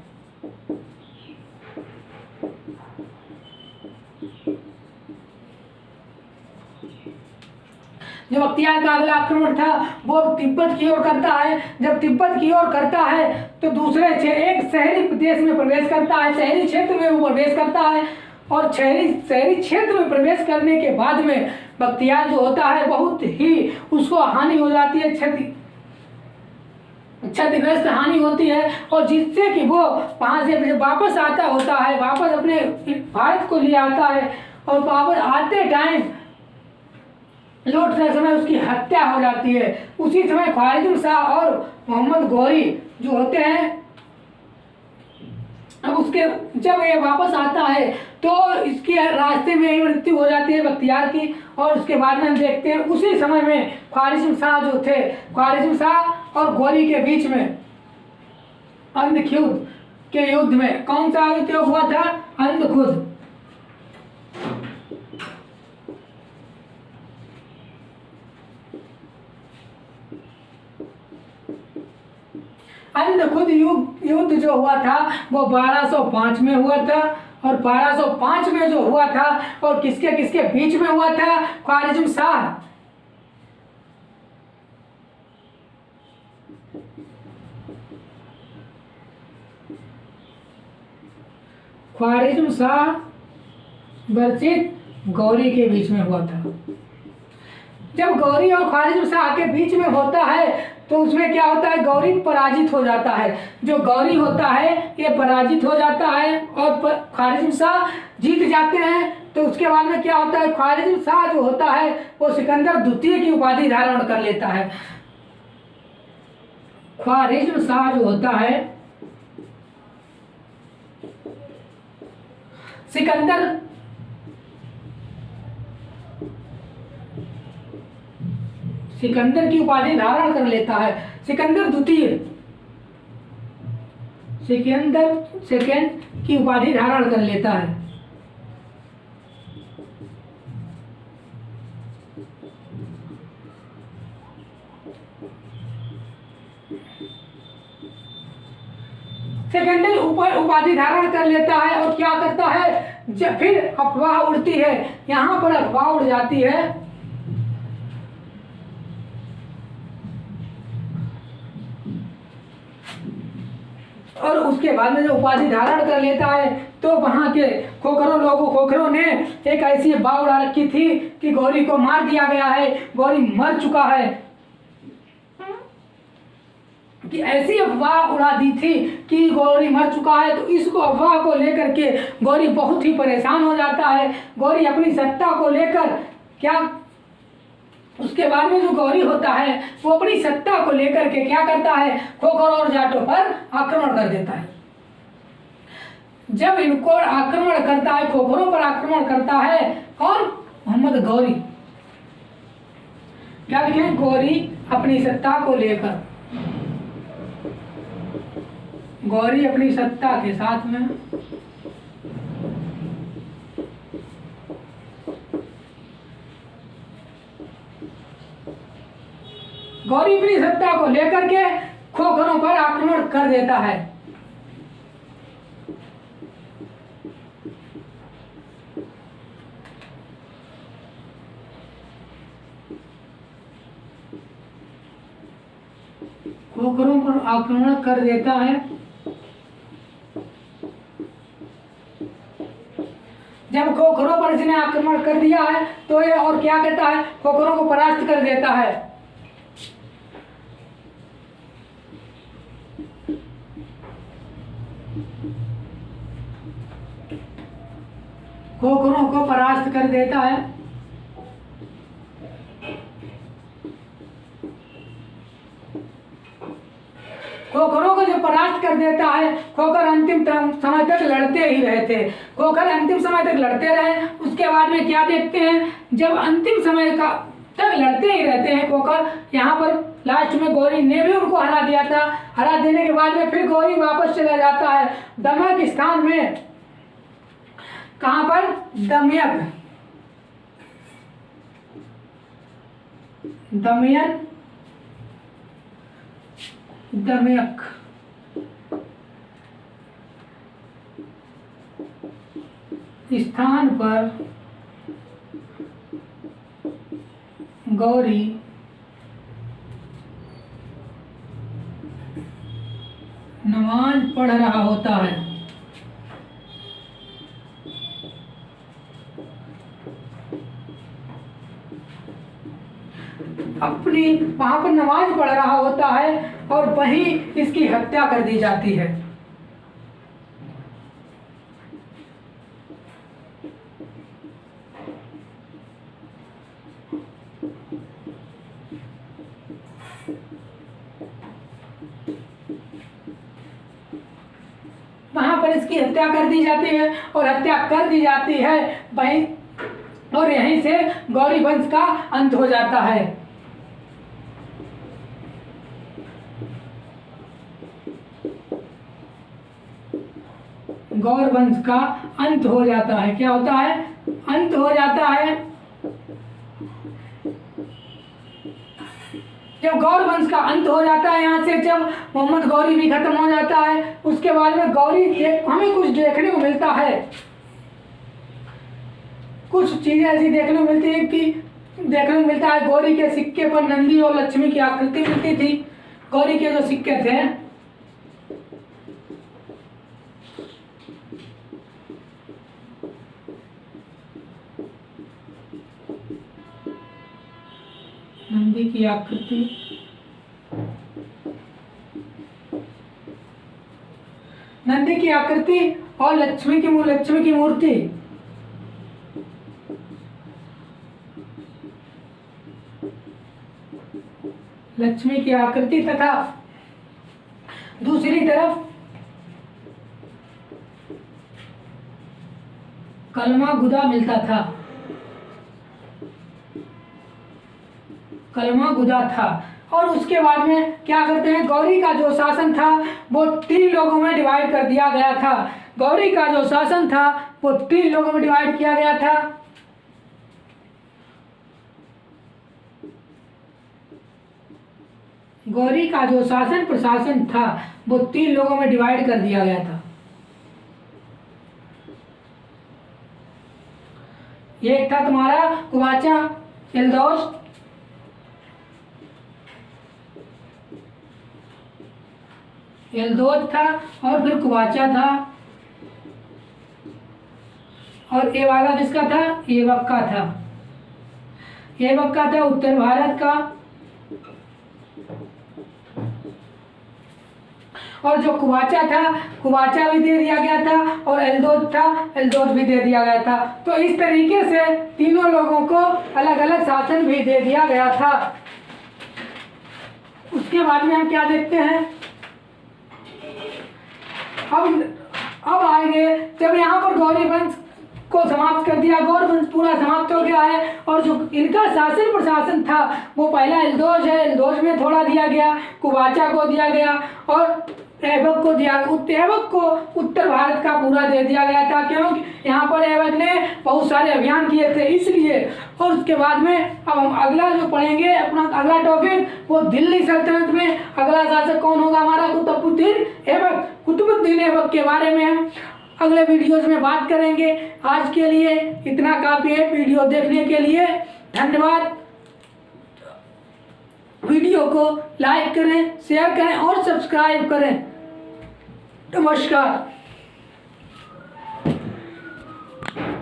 जो बख्तियार का अगला आक्रमण था वो तिब्बत की ओर करता है। जब तिब्बत की ओर करता है तो एक शहरी प्रदेश में प्रवेश करता है, शहरी क्षेत्र में वो प्रवेश करता है, और शहरी क्षेत्र में प्रवेश करने के बाद में बख्तियार जो होता है बहुत ही उसको हानि हो जाती है, क्षतिग्रस्त हानि होती है, और जिससे कि वो वहाँ से वापस आता होता है, वापस अपने भारत को ले आता है, और वापस आते टाइम लौटते समय उसकी हत्या हो जाती है। उसी समय ख्वारिज़म शाह और मोहम्मद गौरी जो होते हैं, अब उसके जब ये वापस आता है तो इसके रास्ते में ही मृत्यु हो जाती है बख्तियार की। और उसके बाद में हम देखते हैं उसी समय में ख्वारिज़म शाह जो थे, ख्वारिज़म शाह और गौरी के बीच में अंधख़ुद के युद्ध में कौन सा युद्ध हुआ था? अंधख़ुद। अंधख़ुद युद्ध जो हुआ था वो 1205 में हुआ था, और 1205 में जो हुआ था और किसके किसके बीच में हुआ था? ख्वारिज़म शाह वर्सेस गौरी के बीच में हुआ था। जब गौरी और ख्वारिज़म शाह के बीच में होता है तो उसमें क्या होता है? गौरी पराजित हो जाता है। जो गौरी होता है ये पराजित हो जाता है और ख्वारिज़म शाह जीत जाते हैं। तो उसके बाद में क्या होता है? ख्वारिज़म शाह जो होता है वो सिकंदर द्वितीय की उपाधि धारण कर लेता है। ख्वारिज़म शाह जो होता है सिकंदर की उपाधि धारण कर लेता है। सिकंदर द्वितीय, सिकंदर सेकंड की उपाधि धारण कर लेता है। सेकेंडरी उपाधि धारण कर लेता है और क्या करता है? जब फिर अफवाह उड़ती है, यहाँ पर अफवाह उड़ जाती है और उसके बाद में जो उपाधि धारण कर लेता है तो वहाँ के खोखरों ने एक ऐसी अफवाह उड़ा रखी थी कि गौरी को मार दिया गया है, गौरी मर चुका है। कि ऐसी अफवाह उड़ा दी थी कि गौरी मर चुका है। तो इसको अफवाह को लेकर के गौरी बहुत ही परेशान हो जाता है। गौरी अपनी सत्ता को लेकर क्या, उसके बाद में जो गौरी होता है वो अपनी सत्ता को लेकर के क्या करता है, खोखर और जाटों पर आक्रमण कर देता है। जब इनको आक्रमण करता है, खोखरों पर आक्रमण करता है कौन, मोहम्मद गौरी। क्या लिखे, गौरी अपनी सत्ता को लेकर, गौरी अपनी सत्ता के साथ में गौरी अपनी सत्ता को लेकर के खोखरों पर आक्रमण कर देता है। खोखरों पर आक्रमण कर देता है। जब खोखरों पर इसने आक्रमण कर दिया है तो ये और क्या कहता है, खोखरों को परास्त कर देता है। खोखरों को परास्त कर देता है। खोखरों को जब परास्त कर देता है, खोखर अंतिम समय तक लड़ते ही रहे थे। खोखर अंतिम समय तक लड़ते रहे। उसके बाद में क्या देखते हैं, जब अंतिम समय का तक लड़ते ही रहते हैं खोखर, यहाँ पर लास्ट में गौरी ने भी उनको हरा दिया था। हरा देने के बाद में फिर गौरी वापस चला जाता है दमयक स्थान में। कहाँ पर, दमयक, दमयन, दमयक स्थान पर गौरी नमाज पढ़ रहा होता है। अपनी वहां पर नमाज पढ़ रहा होता है और वहीं इसकी हत्या कर दी जाती है। वहां पर इसकी हत्या कर दी जाती है और हत्या कर दी जाती है वहीं, और यहीं से गौरी वंश का अंत हो जाता है। गौर वंश का अंत हो जाता है। क्या होता है, अंत हो जाता है। जब गौर वंश का अंत हो जाता है, यहाँ से जब मोहम्मद गौरी भी खत्म हो जाता है, उसके बाद में गौरी हमें कुछ देखने को मिलता है। कुछ चीजें ऐसी देखने को मिलती है कि देखने को मिलता है गौरी के सिक्के पर नंदी और लक्ष्मी की आकृति मिलती थी। गौरी के जो सिक्के थे, नंदी की आकृति, नंदी की आकृति और लक्ष्मी की मूर्ति, लक्ष्मी की आकृति तथा दूसरी तरफ कलमा गुदा मिलता था, कलमा गुदा था। और उसके बाद में क्या करते हैं, गौरी का जो शासन था वो 3 लोगों में डिवाइड कर दिया गया था। गौरी का जो शासन था वो 3 लोगों में डिवाइड किया गया था। गौरी का जो शासन प्रशासन था वो 3 लोगों में डिवाइड कर दिया गया था। एक था तुम्हारा कुवाचा, एल्दोस, एल्दोज था, और फिर कुवाचा था, और ये वाला किसका था, एवक का था। एवक का था उत्तर भारत का, और जो कुवाचा था कुवाचा भी दे दिया गया था, और एल्दोज था एल्दोज भी दे दिया गया था। तो इस तरीके से तीनों लोगों को अलग अलग शासन भी दे दिया गया था। उसके बाद में हम क्या देखते हैं, अब आएंगे जब यहाँ पर गौरी वंश को समाप्त कर दिया, गौर वंश पूरा समाप्त हो गया है, और जो इनका शासन प्रशासन था वो पहला एल्दोज है, एल्दोज में थोड़ा दिया गया, कुवाचा को दिया गया, और ऐबक को दिया। ऐबक को उत्तर भारत का पूरा दे दिया गया था, क्योंकि यहाँ पर ऐबक ने बहुत सारे अभियान किए थे इसलिए। और उसके बाद में अब हम अगला जो पढ़ेंगे, अपना अगला टॉपिक वो दिल्ली सल्तनत में अगला शासक कौन होगा हमारा, कुतुबुद्दीन ऐबक। कुतुबुद्दीन ऐबक के बारे में हम अगले वीडियोज में बात करेंगे। आज के लिए इतना काफ़ी है। वीडियो देखने के लिए धन्यवाद। वीडियो को लाइक करें, शेयर करें और सब्सक्राइब करें। नमस्कार।